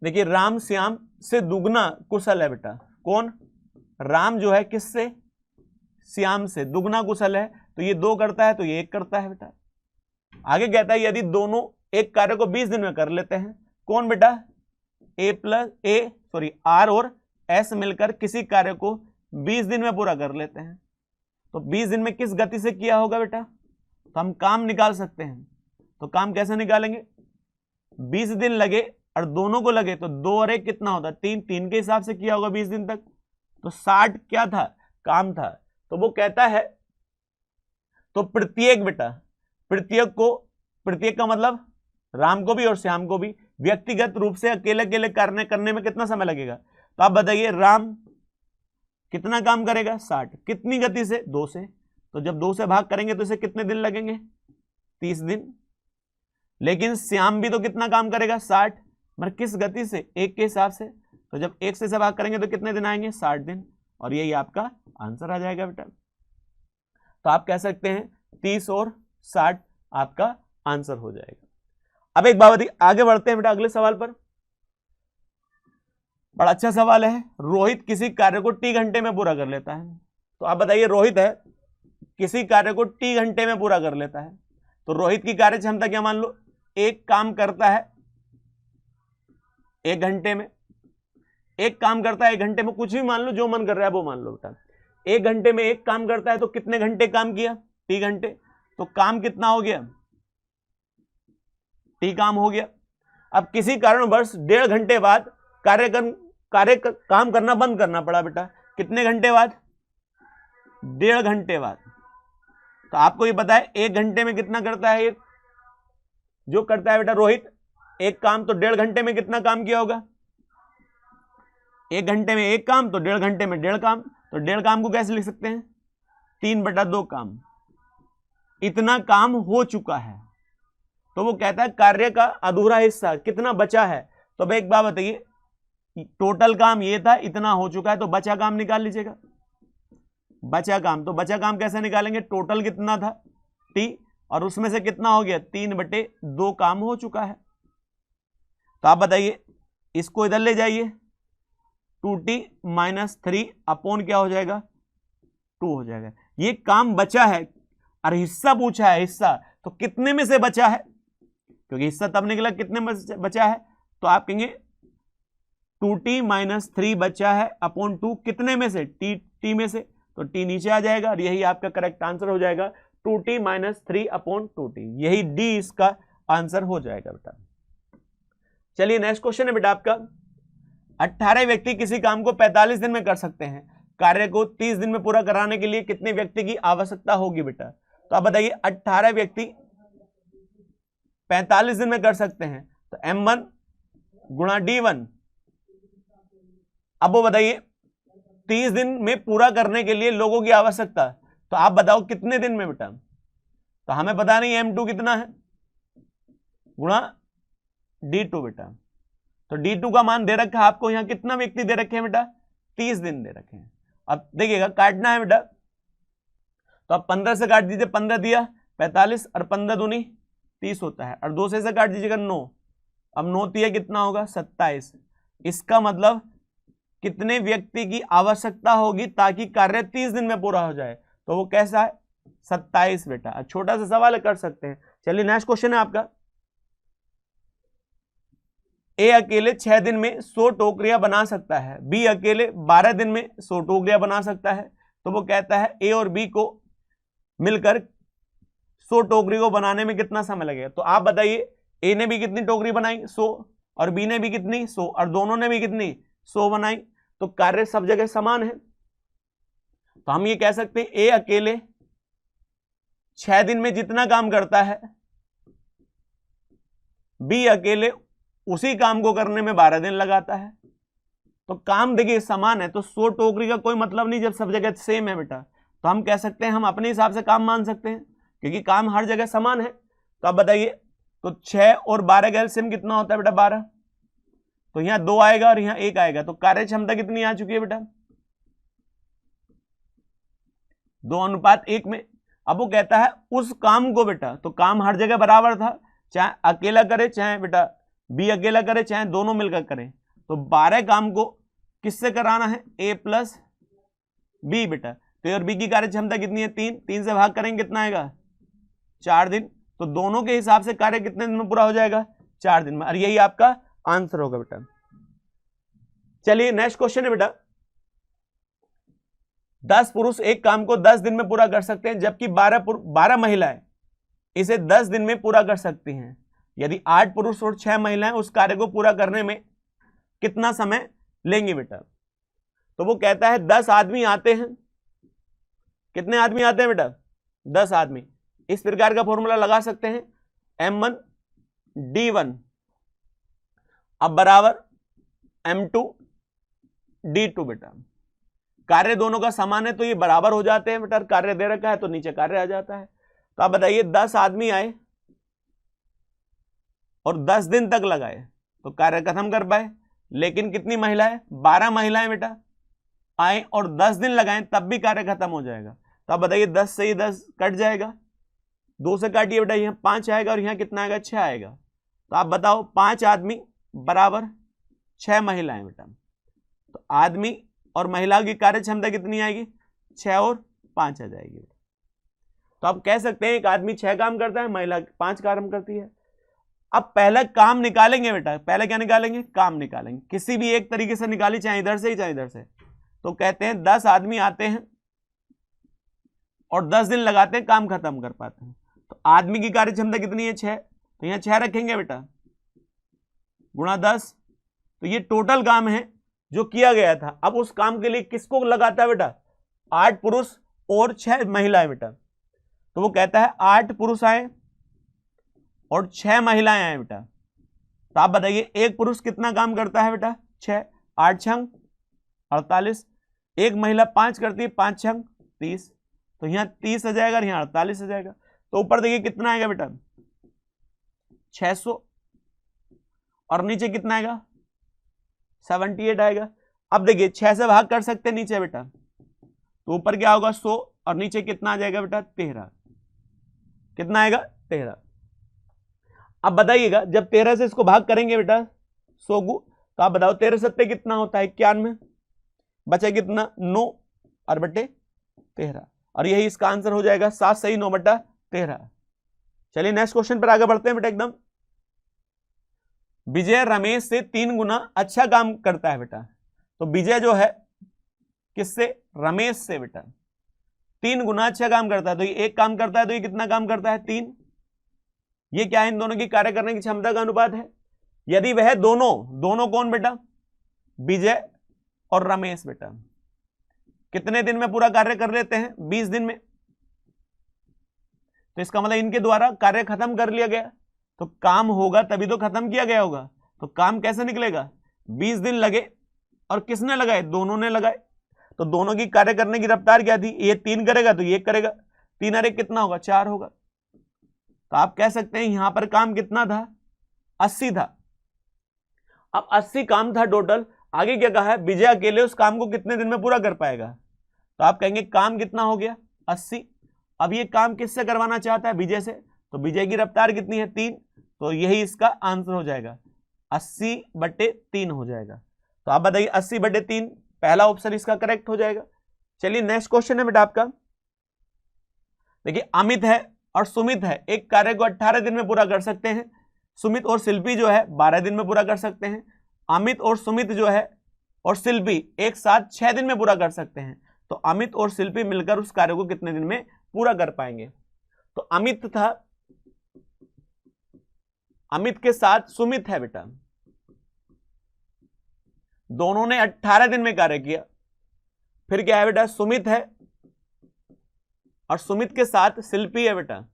देखिए राम श्याम से दुगना कुशल है बेटा। कौन, राम जो है किससे, श्याम से दुगना कुशल है। तो ये 2 करता है तो ये 1 करता है बेटा। आगे कहता है यदि दोनों एक कार्य को 20 दिन में कर लेते हैं। कौन बेटा, आर और एस मिलकर किसी कार्य को 20 दिन में पूरा कर लेते हैं। तो 20 दिन में किस गति से किया होगा बेटा, तो हम काम निकाल सकते हैं। तो काम कैसे निकालेंगे, 20 दिन लगे और दोनों को लगे तो 2 और 1 कितना होता है 3, 3 के हिसाब से किया होगा 20 दिन तक, तो 60 क्या था काम था। तो वो कहता है तो प्रत्येक बेटा प्रत्येक का मतलब राम को भी और श्याम को भी व्यक्तिगत रूप से अकेले अकेले करने में कितना समय लगेगा। तो आप बताइए राम कितना काम करेगा 60, कितनी गति से 2 से, तो जब 2 से भाग करेंगे तो इसे कितने दिन लगेंगे 30 दिन। लेकिन श्याम भी तो कितना काम करेगा 60, मगर किस गति से 1 के हिसाब से, तो जब 1 से भाग करेंगे तो कितने दिन आएंगे 60 दिन, और यही आपका आंसर आ जाएगा बेटा। तो आप कह सकते हैं 30 और 60 आपका आंसर हो जाएगा। अब एक बात आगे बढ़ते हैं बेटा अगले सवाल पर। बड़ा अच्छा सवाल है, रोहित किसी कार्य को टी घंटे में पूरा कर लेता है। तो आप बताइए रोहित है किसी कार्य को टी घंटे में पूरा कर लेता है, तो रोहित की कार्य क्षमता क्या मान लो, एक काम करता है 1 घंटे में, एक काम करता है 1 घंटे में, कुछ भी मान लो जो मन कर रहा है वो मान लो बेटा। 1 घंटे में एक काम करता है तो कितने घंटे काम किया टी घंटे, तो काम कितना हो गया टी काम हो गया। अब किसी कारणवश 1.5 घंटे बाद काम करना बंद करना पड़ा बेटा, कितने घंटे बाद 1.5 घंटे बाद। तो आपको ये पता है 1 घंटे में कितना करता है ये जो करता है बेटा रोहित एक काम, तो 1.5 घंटे में कितना काम किया होगा 1 घंटे में एक काम, तो 1.5 घंटे में 1.5 काम, तो 1.5 काम को कैसे लिख सकते हैं 3/2 काम, इतना काम हो चुका है। तो वो कहता है कार्य का अधूरा हिस्सा कितना बचा है। तो भाई एक बात बताइए टोटल काम ये था इतना हो चुका है, तो बचा काम निकाल लीजिएगा बचा काम। तो बचा काम कैसे निकालेंगे, टोटल कितना था टी और उसमें से कितना हो गया 3/2 काम हो चुका है। तो आप बताइए इसको इधर ले जाइए 2t - 3 अपॉन क्या हो जाएगा 2 हो जाएगा। ये काम बचा है और हिस्सा पूछा है, हिस्सा तो कितने में से बचा है, क्योंकि हिस्सा तब निकला कितने में बचा है, तो आप कहेंगे 2t - 3 बचा है अपॉन 2 कितने में से टी में से, तो t नीचे आ जाएगा और यही आपका करेक्ट आंसर हो जाएगा 2t - 3 अपॉन 2t, यही डी इसका आंसर हो जाएगा बेटा। चलिए नेक्स्ट क्वेश्चन है बेटा आपका 18 व्यक्ति किसी काम को 45 दिन में कर सकते हैं, कार्य को 30 दिन में पूरा कराने के लिए कितने व्यक्ति की आवश्यकता होगी बेटा। तो आप बताइए 18 व्यक्ति 45 दिन में कर सकते हैं, तो m1 गुणा d1। अब वो बताइए 30 दिन में पूरा करने के लिए लोगों की आवश्यकता, तो आप बताओ कितने दिन में बेटा। तो हमें पता नहीं m2 कितना है गुणा d2 बेटा। तो d2 का मान दे रखा है आपको, यहां कितना व्यक्ति दे रखे हैं बेटा 30 दिन दे रखे हैं। अब देखिएगा काटना है बेटा, तो आप 15 से काट दीजिए, 15 दिया 45 और 15 दूनी 30 होता है, और 2 से काट दीजिएगा 9, अब 9 दिया कितना होगा 27। इसका मतलब कितने व्यक्ति की आवश्यकता होगी ताकि कार्य 30 दिन में पूरा हो जाए, तो वो कैसा है 27 बेटा। छोटा सा सवाल कर सकते हैं। चलिए नेक्स्ट क्वेश्चन है आपका ए अकेले 6 दिन में 100 टोकरियां बना सकता है, बी अकेले 12 दिन में 100 टोकरियां बना सकता है। तो वो कहता है ए और बी को मिलकर 100 टोकरी को बनाने में कितना समय लगेगा। तो आप बताइए ए ने भी कितनी टोकरी बनाई 100 और बी ने भी कितनी 100 और दोनों ने भी कितनी 100 बनाई, तो कार्य सब जगह समान है। तो हम ये कह सकते हैं ए अकेले 6 दिन में जितना काम करता है, बी अकेले उसी काम को करने में 12 दिन लगाता है। तो काम देखिए समान है, तो 100 टोकरी का कोई मतलब नहीं जब सब जगह सेम है बेटा। तो हम कह सकते हैं हम अपने हिसाब से काम मान सकते हैं क्योंकि काम हर जगह समान है। तो आप बताइए तो 6 और 12 का एलसीएम कितना होता है बेटा 12, तो यहां 2 आएगा और यहां 1 आएगा, तो कार्य क्षमता कितनी आ चुकी है बेटा 2:1 में। अब वो कहता है उस काम को बेटा, तो काम हर जगह बराबर था, चाहे अकेला करे चाहे बेटा बी अकेला करे चाहे दोनों मिलकर करें, तो 12 काम को किससे कराना है ए प्लस बी बेटा। तो ए और बी की कार्य क्षमता कितनी है 3 से भाग करेंगे कितना आएगा 4 दिन, तो दोनों के हिसाब से कार्य कितने दिन में पूरा हो जाएगा 4 दिन में, और यही आपका आंसर होगा बेटा। चलिए नेक्स्ट क्वेश्चन है बेटा 10 पुरुष एक काम को 10 दिन में पूरा कर सकते हैं जबकि 12 महिलाएं इसे 10 दिन में पूरा कर सकती हैं। यदि 8 पुरुष और 6 महिलाएं उस कार्य को पूरा करने में कितना समय लेंगे बेटा? तो वो कहता है 10 आदमी आते हैं। कितने आदमी आते हैं बेटा? 10 आदमी। इस प्रकार का फॉर्मूला लगा सकते हैं, M1 D1 अब बराबर M2 D2 बेटा। कार्य दोनों का समान है तो ये बराबर हो जाते हैं बेटा। कार्य दे रखा है तो नीचे कार्य आ जाता है। तो आप बताइए 10 आदमी आए और 10 दिन तक लगाए तो कार्य खत्म कर पाए, लेकिन कितनी महिलाएं? 12 महिलाएं बेटा आए और 10 दिन लगाएं तब भी कार्य खत्म हो जाएगा। तो आप बताइए 10 से ही 10 कट जाएगा, 2 से काटिए बेटा, यहां 5 आएगा और यहां कितना आएगा? 6 आएगा। तो आप बताओ 5 आदमी बराबर 6 महिलाएं बेटा। तो आदमी और महिला की कार्य क्षमता कितनी आएगी? 6 और 5 आ जाएगी। तो आप कह सकते हैं एक आदमी 6 काम करता है, महिला 5 काम करती है। अब पहले काम निकालेंगे बेटा, पहले क्या निकालेंगे? काम निकालेंगे, किसी भी एक तरीके से निकाली, चाहे इधर से ही चाहे इधर से। तो कहते हैं 10 आदमी आते हैं और 10 दिन लगाते हैं, काम खत्म कर पाते हैं। तो आदमी की कार्य क्षमता कितनी है? 6। तो यहां 6 रखेंगे बेटा, गुणा 10। तो ये टोटल काम है जो किया गया था। अब उस काम के लिए किसको लगाता है बेटा? 8 पुरुष और 6 महिलाएं बेटा। तो वो कहता है 8 पुरुष आए और 6 महिलाएं आए बेटा। तो आप बताइए एक पुरुष कितना काम करता है बेटा? 6, 8 छंग 48। एक महिला 5 करती है, 5 छंग 30। तो यहां 30 आ जाएगा और यहां 48 आ जाएगा। तो ऊपर देखिए कितना आएगा बेटा? 600 और नीचे कितना आएगा? 78 आएगा। अब देखिए 6 से भाग कर सकते हैं नीचे बेटा, तो ऊपर क्या होगा? 100 और नीचे कितना आ जाएगा बेटा? 13। कितना आएगा? 13। अब बताइएगा जब 13 से इसको भाग करेंगे बेटा 100 को, तो आप बताओ 13 सत्ते कितना होता है? 91। बचा कितना? 9 और बटे 13, और यही इसका आंसर हो जाएगा 7 सही 9 बटा 13। चलिए नेक्स्ट क्वेश्चन पर आगे बढ़ते हैं बेटा। एकदम विजय रमेश से 3 गुना अच्छा काम करता है बेटा। तो विजय जो है किससे? रमेश से बेटा 3 गुना अच्छा काम करता है। तो ये एक काम करता है, तो ये कितना काम करता है? 3। ये क्या है? इन दोनों की कार्य करने की क्षमता का अनुपात है। यदि वह दोनों कौन बेटा? विजय और रमेश बेटा कितने दिन में पूरा कार्य कर लेते हैं? 20 दिन में। तो इसका मतलब इनके द्वारा कार्य खत्म कर लिया गया। तो काम होगा तभी तो खत्म किया गया होगा। तो काम कैसे निकलेगा? 20 दिन लगे और किसने लगाए? दोनों ने लगाए। तो दोनों की कार्य करने की रफ्तार क्या थी? ये 3 करेगा तो ये करेगा, 3 और 1 कितना होगा? 4 होगा। तो आप कह सकते हैं यहां पर काम कितना था? 80 था। अब 80 काम था टोटल। आगे क्या कहा है? विजय अकेले उस काम को कितने दिन में पूरा कर पाएगा? तो आप कहेंगे काम कितना हो गया? 80। अब ये काम किससे करवाना चाहता है? विजय से। तो विजय की रफ्तार कितनी है? 3। तो यही इसका आंसर हो जाएगा, 80/3 हो जाएगा। तो आप बताइए 80/3 पहला ऑप्शन इसका करेक्ट हो जाएगा। चलिए नेक्स्ट क्वेश्चन है बेटा आपका। देखिए अमित है और सुमित है, एक कार्य को 18 दिन में पूरा कर सकते हैं। सुमित और शिल्पी जो है 12 दिन में पूरा कर सकते हैं। अमित और सुमित जो है और शिल्पी एक साथ 6 दिन में पूरा कर सकते हैं। तो अमित और शिल्पी मिलकर उस कार्य को कितने दिन में पूरा कर पाएंगे? तो अमित था, अमित के साथ सुमित है बेटा, दोनों ने 18 दिन में कार्य किया। फिर क्या है बेटा? सुमित है और सुमित के साथ शिल्पी है बेटा,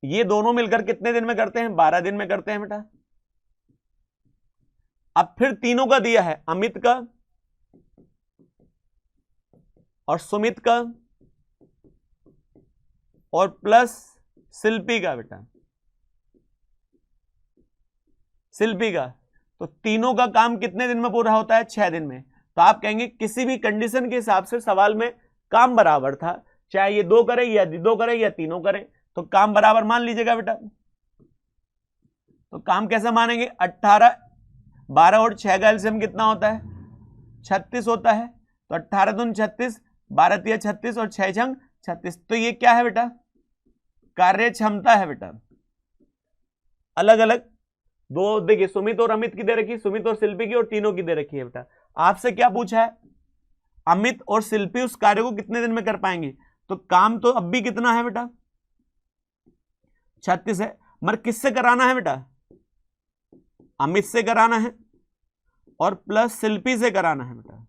ये दोनों मिलकर कितने दिन में करते हैं? 12 दिन में करते हैं बेटा। अब फिर तीनों का दिया है, अमित का और सुमित का और प्लस शिल्पी का बेटा, शिल्पी का। तो तीनों का काम कितने दिन में पूरा होता है? 6 दिन में। तो आप कहेंगे किसी भी कंडीशन के हिसाब से सवाल में काम बराबर था, चाहे ये 2 करे या 2 करे या तीनों करे, तो काम बराबर मान लीजिएगा बेटा। तो काम कैसे मानेंगे? 18, 12 और 6 का एलसीएम कितना होता है? 36 होता है। तो 18 दूनी 36, 12 तिया 36 और 6 छंग 36। तो ये क्या है बेटा? कार्य क्षमता है बेटा। अलग अलग दो देखिए, सुमित और अमित की दे रखी, सुमित और शिल्पी की, और तीनों की दे रखी है बेटा। आपसे क्या पूछा है? अमित और शिल्पी उस कार्य को कितने दिन में कर पाएंगे? तो काम तो अब भी कितना है बेटा? 36 है, मगर किससे कराना है बेटा? अमित से कराना है और प्लस शिल्पी से कराना है बेटा।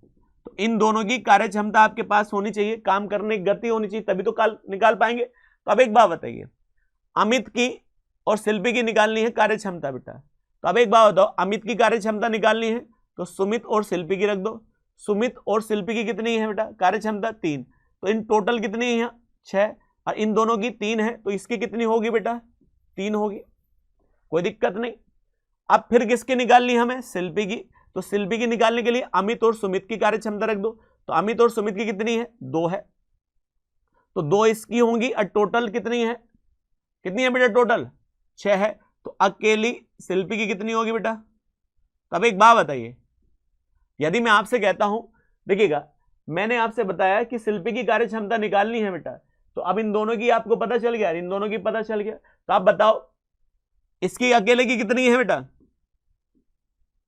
तो इन दोनों की कार्य क्षमता आपके पास होनी चाहिए, काम करने की गति होनी चाहिए, तभी तो निकाल पाएंगे। तो अब एक बात बताइए, अमित की और शिल्पी की निकालनी है कार्य क्षमता बेटा। तो अब एक बात बताओ, अमित की कार्य क्षमता निकालनी है तो सुमित और शिल्पी की रख दो। सुमित और शिल्पी की कितनी है बेटा कार्य क्षमता? 3। तो इन टोटल कितनी है? 6। और इन दोनों की 3 है, तो इसकी कितनी होगी बेटा? 3 होगी, कोई दिक्कत नहीं। अब फिर किसकी निकालनी है हमें? शिल्पी की। तो शिल्पी की निकालने के लिए अमित और सुमित की कार्य क्षमता रख दो। तो अमित और सुमित की कितनी है? 2 है, तो 2 इसकी होंगी और टोटल कितनी है? कितनी है बेटा टोटल? 6 है। तो अकेली शिल्पी की कितनी होगी बेटा? तब एक बात बताइए, यदि मैं आपसे कहता हूं, देखिएगा मैंने आपसे बताया कि शिल्पी की कार्य क्षमता निकालनी है बेटा, तो अब इन दोनों की आपको पता चल गया, इन दोनों की पता चल गया, तो आप बताओ इसकी अकेले की कितनी है बेटा?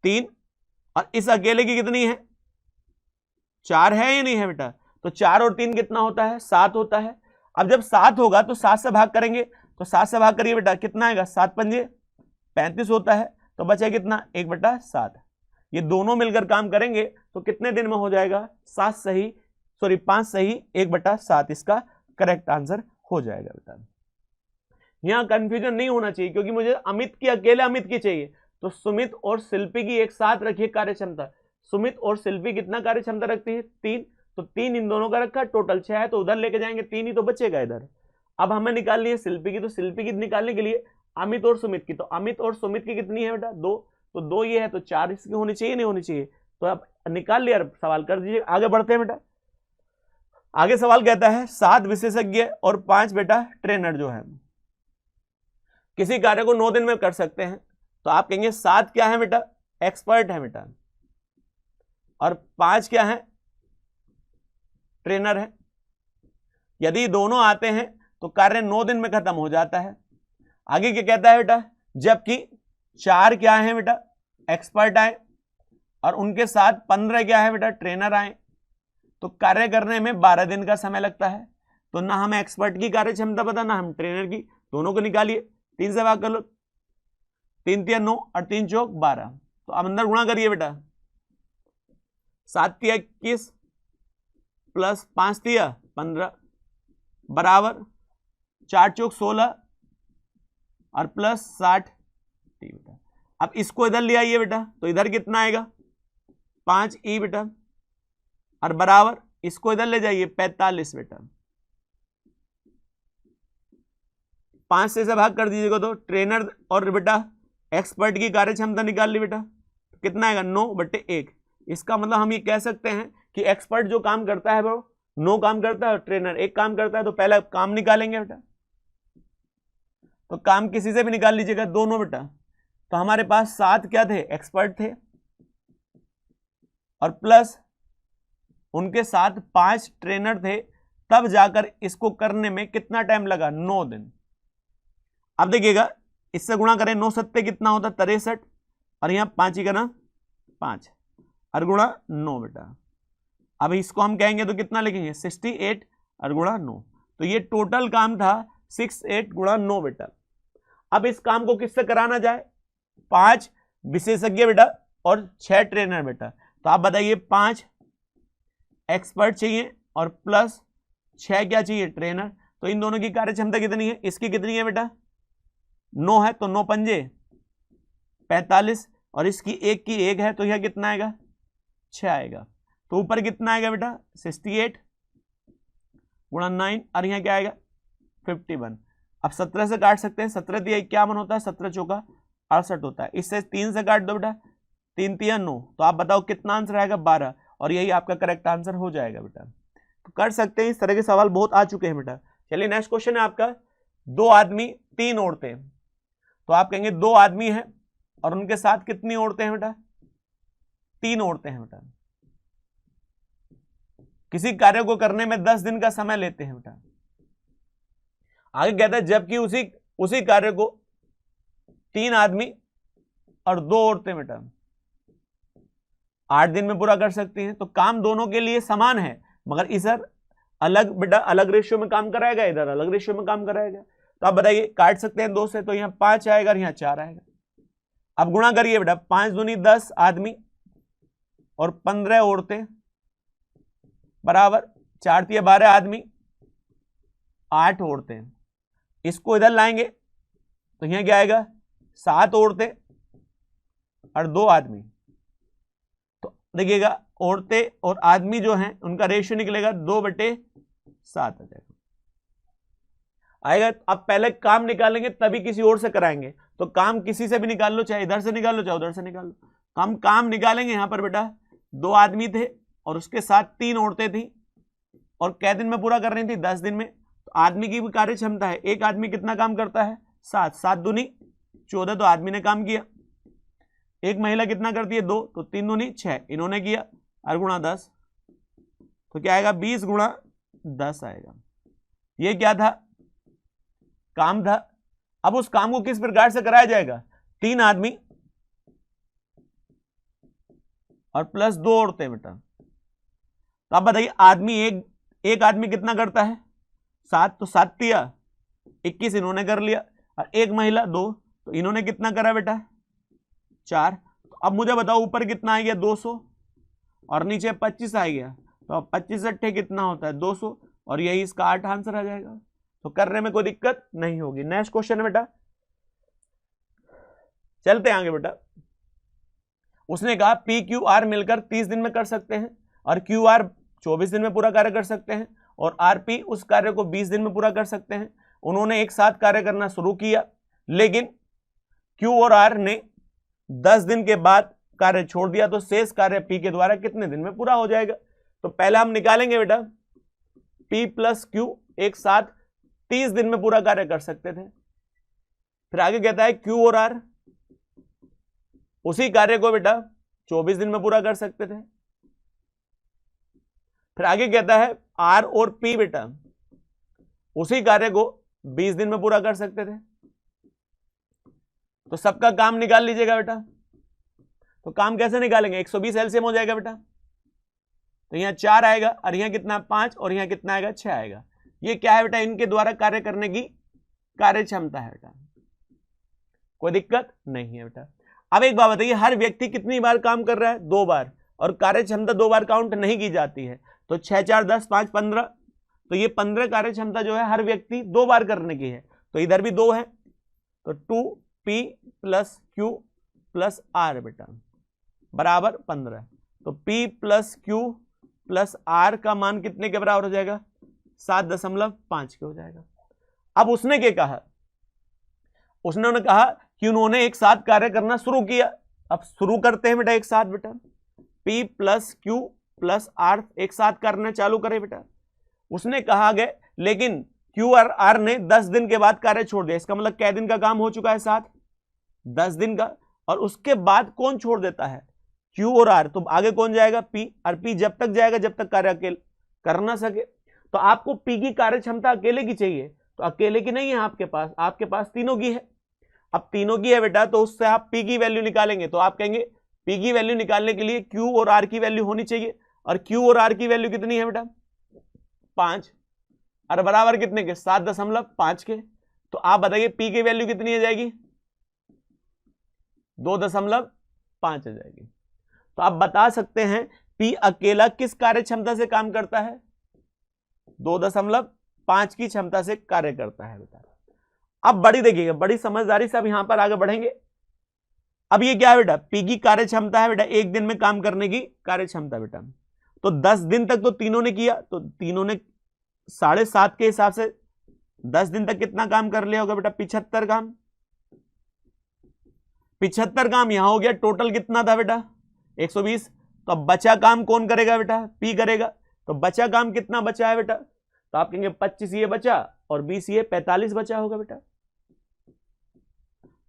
3। और इस अकेले की कितनी है? 4 है या नहीं है बेटा? तो 4 और 3 कितना होता है? 7 होता है। अब जब 7 होगा तो 7 से भाग करेंगे, तो 7 से भाग करिए बेटा, कितना आएगा? 7 पंजे 35 होता है, तो बचा कितना? 1/7। ये दोनों मिलकर काम करेंगे तो कितने दिन में हो जाएगा? 5 सही 1/7 इसका करेक्ट आंसर हो जाएगा बेटा। यहां कंफ्यूजन नहीं होना चाहिए, क्योंकि मुझे अमित की अकेले अमित की चाहिए, तो सुमित और शिल्पी की एक साथ रखिए कार्य क्षमता। सुमित और शिल्पी कितना कार्य क्षमता रखती है? 3। तो 3 इन दोनों का रखा, टोटल 6 है, तो उधर लेके जाएंगे 3 ही तो बचेगा इधर। अब हमें निकालनी है शिल्पी की, तो शिल्पी की निकालने के लिए अमित और सुमित की, तो अमित और सुमित की कितनी है बेटा? 2। तो 2 ये है, तो 4 इसकी होनी चाहिए नहीं होनी चाहिए? तो आप निकाल लिया, सवाल कर दीजिए, आगे बढ़ते हैं बेटा। आगे सवाल कहता है 7 विशेषज्ञ और 5 बेटा ट्रेनर जो है किसी कार्य को 9 दिन में कर सकते हैं, तो आप कहेंगे 7 क्या है बेटा? एक्सपर्ट है बेटा, और 5 क्या है? ट्रेनर है। यदि दोनों आते हैं तो कार्य 9 दिन में खत्म हो जाता है। आगे क्या कहता है बेटा? जबकि 4 क्या है बेटा? एक्सपर्ट आए, और उनके साथ 15 क्या है बेटा? ट्रेनर आए, तो कार्य करने में 12 दिन का समय लगता है। तो ना हमें एक्सपर्ट की कार्य क्षमता पता, ना हम ट्रेनर की, दोनों को निकालिए, 3 से भाग कर लो, 3 3 9 और 3 चौक 12। तो अब अंदर गुणा करिए बेटा, 7 21 प्लस 5 15 बराबर 4 चौक 16 और प्लस 60 बेटा। अब इसको इधर ले आइए बेटा, तो इधर कितना आएगा? 5 ई बेटा, और बराबर इसको इधर ले जाइए 45 बेटा। 5 से भाग कर दीजिएगा तो ट्रेनर और बेटा एक्सपर्ट की कार्य क्षमता निकाल ली बेटा, तो कितना आएगा? 9/1। इसका मतलब हम ये कह सकते हैं कि एक्सपर्ट जो काम करता है वो 9 काम करता है और ट्रेनर 1 काम करता है, तो पहले काम निकालेंगे बेटा। तो काम किसी से भी निकाल लीजिएगा, दोनों बेटा। तो हमारे पास 7 क्या थे? एक्सपर्ट थे, और प्लस उनके साथ 5 ट्रेनर थे, तब जाकर इसको करने में कितना टाइम लगा? 9 दिन। अब देखिएगा, इससे गुणा करें, 9 सत्ते कितना होता? 63, और यहां 5 ही का ना 5 और गुणा 9 बेटा। अब इसको हम कहेंगे तो कितना लिखेंगे? 68 और गुणा 9। तो ये टोटल काम था 68 गुणा 9 बेटा। अब इस काम को किससे कराना जाए? 5 विशेषज्ञ बेटा और 6 ट्रेनर बेटा। तो आप बताइए, 5 एक्सपर्ट चाहिए और प्लस 6 क्या चाहिए? ट्रेनर। तो इन दोनों की कार्य क्षमता कितनी है? इसकी कितनी है बेटा? 9 है, तो 9 पंजे 45, और इसकी 1 की 1 है, तो यह कितना आएगा? 6 आएगा। तो ऊपर कितना आएगा बेटा? 68 गुणा 9, और यहां क्या आएगा? 51। अब 17 से काट सकते हैं, 17 दिया 51 होता है, 17 चौका 68 होता है। इससे 3 से काट दो बेटा, 3 3 9। तो आप बताओ कितना आंसर आएगा? 12, और यही आपका करेक्ट आंसर हो जाएगा बेटा। तो कर सकते हैं, इस तरह के सवाल बहुत आ चुके हैं बेटा। चलिए नेक्स्ट क्वेश्चन है आपका, 2 आदमी 3 औरतें। तो आप कहेंगे 2 आदमी हैं और उनके साथ कितनी औरतें हैं बेटा? 3 औरतें हैं बेटा। किसी कार्य को करने में 10 दिन का समय लेते हैं बेटा। आगे कहता है जबकि उसी कार्य को 3 आदमी और 2 औरतें बेटा 8 दिन में पूरा कर सकती हैं। तो काम दोनों के लिए समान है, मगर इधर अलग बेटा अलग रेशियो में काम कराएगा, इधर अलग रेशियो में काम कराएगा। तो आप बताइए काट सकते हैं 2 से, तो यहाँ 5 आएगा और यहाँ 4 आएगा। अब गुणा करिए बेटा, 5 दूनी 10 आदमी और 15 औरतें बराबर 4 तिया 12 आदमी 8 औरतें। इसको इधर लाएंगे तो यहाँ क्या आएगा, 7 औरतें और 2 आदमी। तो देखिएगा औरतें और आदमी जो हैं उनका रेशियो निकलेगा 2/7 आ जाएगा। अब पहले काम निकालेंगे तभी किसी और से कराएंगे, तो काम किसी से भी निकाल लो, चाहे इधर से निकाल लो चाहे उधर से निकाल लो। हम काम निकालेंगे यहां पर बेटा, 2 आदमी थे और उसके साथ 3 औरतें थी और कै दिन में पूरा कर रही थी, 10 दिन में। तो आदमी की भी कार्य क्षमता है, एक आदमी कितना काम करता है, 7, 7 दूनी 14, तो आदमी ने काम किया। एक महिला कितना करती है, 2, तो 3 दूनी 6 इन्होंने किया और गुणा 10, तो क्या आएगा 20 गुणा 10 आएगा। ये क्या था, काम था। अब उस काम को किस प्रकार से कराया जाएगा, 3 आदमी और प्लस 2 औरतें बेटा। तो आप बताइए आदमी एक आदमी कितना करता है, 7, तो 7 तिया 21 इन्होंने कर लिया और एक महिला 2, तो इन्होंने कितना करा बेटा 4। तो अब मुझे बताओ ऊपर कितना आ गया 200 और नीचे 25 आ गया, तो अब 25 अट्ठे कितना होता है 200 और यही इसका 8 आंसर आ जाएगा। तो करने में कोई दिक्कत नहीं होगी। नेक्स्ट क्वेश्चन है बेटा, चलते आगे बेटा। उसने कहा पी क्यू आर मिलकर 30 दिन में कर सकते हैं और क्यू आर 24 दिन में पूरा कार्य कर सकते हैं और आर पी उस कार्य को 20 दिन में पूरा कर सकते हैं। उन्होंने एक साथ कार्य करना शुरू किया, लेकिन क्यू और आर ने 10 दिन के बाद कार्य छोड़ दिया, तो शेष कार्य पी के द्वारा कितने दिन में पूरा हो जाएगा। तो पहले हम निकालेंगे बेटा, पी प्लस क्यू एक साथ 30 दिन में पूरा कार्य कर सकते थे। फिर आगे कहता है क्यू और आर उसी कार्य को बेटा 24 दिन में पूरा कर सकते थे। फिर आगे कहता है आर और पी बेटा उसी कार्य को 20 दिन में पूरा कर सकते थे। तो सबका काम निकाल लीजिएगा बेटा। तो काम कैसे निकालेंगे, 120 एलसीएम हो जाएगा बेटा। तो यहां 4 आएगा और यहां कितना 5 और यहां कितना आएगा 6 आएगा। ये क्या है बेटा, इनके द्वारा कार्य करने की कार्य क्षमता है बेटा, कोई दिक्कत नहीं है बेटा। अब एक बात बताइए, हर व्यक्ति कितनी बार काम कर रहा है, 2 बार, और कार्य क्षमता 2 बार काउंट नहीं की जाती है। तो 6 4 10 5 15, तो ये 15 कार्य क्षमता जो है हर व्यक्ति 2 बार करने की है। तो इधर भी 2 है, तो 2p plus Q plus are बेटा बराबर 15। तो p plus Q plus R का मान कितने के बराबर हो जाएगा, 7.5 के हो जाएगा। अब उसने क्या कहा, उसने कहा कि उन्होंने एक साथ कार्य करना शुरू किया। अब शुरू करते हैं बेटा एक साथ बेटा, P plus Q plus R एक साथ करना चालू करें बेटा। उसने कहा गया लेकिन क्यू और आर ने 10 दिन के बाद कार्य छोड़ दिया। इसका मतलब कै दिन का काम हो चुका है, 7 10 दिन का। और उसके बाद कौन छोड़ देता है, क्यू और आर। तो आगे कौन जाएगा, P, और P जब तक जाएगा जब तक कार्य अकेले कर ना सके। तो आपको P की कार्य क्षमता अकेले की चाहिए, तो अकेले की नहीं है आपके पास तीनों की है। अब तीनों की है बेटा, तो उससे आप P की वैल्यू निकालेंगे। तो आप कहेंगे P की वैल्यू निकालने के लिए Q और R की वैल्यू होनी चाहिए, और Q और R की वैल्यू कितनी है बेटा 5, और बराबर कितने के 7.5 के। तो आप बताइए P की वैल्यू कितनी आ जाएगी, 2.5 आ जाएगी। तो आप बता सकते हैं P अकेला किस कार्य क्षमता से काम करता है, 2.5 की क्षमता से कार्य करता है बेटा। अब बड़ी देखिएगा, बड़ी समझदारी से अब यहां पर आगे बढ़ेंगे। अब ये क्या है बेटा, P की कार्य क्षमता है बेटा एक दिन में काम करने की कार्य क्षमता बेटा। तो 10 दिन तक तो तीनों ने किया, तो तीनों ने 7.5 के हिसाब से 10 दिन तक कितना काम कर लिया होगा बेटा, 75 काम। 75 काम यहां हो गया, टोटल कितना था बेटा 120। तो अब बचा काम कौन करेगा बेटा, P करेगा। तो बचा काम कितना बचा है बेटा, तो आप कहेंगे 25 ये बचा और 20 ये 45 बचा होगा बेटा।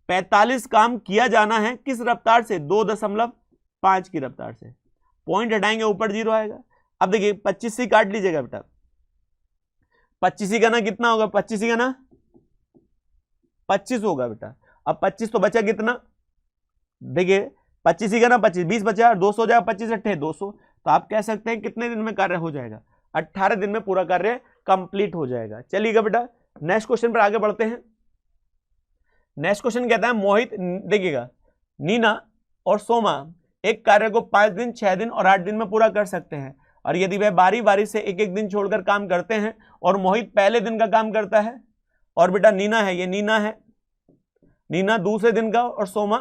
45 काम किया जाना है किस रफ्तार से, 2.5 की रफ्तार से। पॉइंट हटाएंगे ऊपर 0 आएगा। अब देखिए 25 से काट लीजिएगा बेटा, 25 का ना कितना होगा, 25 का ना 25 होगा बेटा। अब 25 तो बचा कितना, देखिए 25 का ना 25, 20 बचा, 200 हो जाएगा, 25 अट्ठे 200। तो आप कह सकते हैं कितने दिन में कार्य हो जाएगा, 18 दिन में पूरा कार्य कंप्लीट हो जाएगा। चलिएगा बेटा नेक्स्ट क्वेश्चन पर आगे बढ़ते हैं। नेक्स्ट क्वेश्चन कहता है मोहित, देखिएगा, नीना और सोमा एक कार्य को 5 दिन, 6 दिन और 8 दिन में पूरा कर सकते हैं, और यदि वह बारी बारी से एक एक दिन छोड़कर काम करते हैं और मोहित पहले दिन का काम करता है, और बेटा नीना है, ये नीना है, नीना दूसरे दिन का और सोमा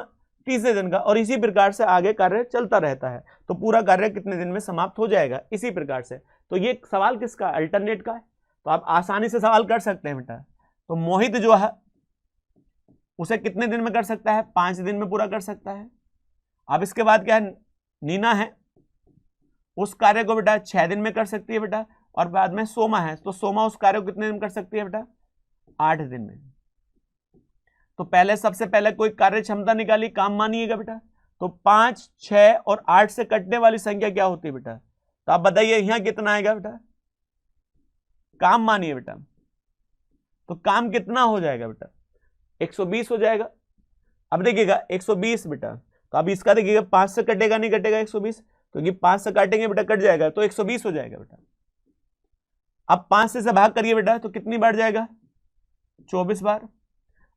तीसरे दिन का, और इसी प्रकार से आगे कार्य चलता रहता है, तो पूरा कार्य कितने दिन में समाप्त हो जाएगा, इसी प्रकार से। तो ये सवाल किसका, अल्टरनेट का है, तो आप आसानी से सवाल कर सकते हैं बेटा। तो मोहित जो है उसे कितने दिन में कर सकता है, 5 दिन में पूरा कर सकता है। अब इसके बाद क्या है, नीना है, उस कार्य को बेटा 6 दिन में कर सकती है बेटा, और बाद में सोमा है, तो सोमा उस कार्य को कितने दिन में कर सकती है बेटा, 8 दिन में। तो पहले सबसे पहले कोई कार्य क्षमता निकाली, काम मानिएगा बेटा, तो 5, 6 और 8 से कटने वाली संख्या क्या होती है बेटा, तो आप बताइए यहां कितना आएगा बेटा, काम मानिए बेटा, तो काम कितना हो जाएगा बेटा, 120 हो जाएगा। अब देखिएगा 120 बेटा, तो अब इसका देखिएगा 5 से कटेगा, नहीं कटेगा 120, क्योंकि 5 से काटेंगे बेटा कट जाएगा, तो 120 हो जाएगा बेटा। अब 5 से भाग करिए बेटा, तो कितनी बार जाएगा, 24 बार,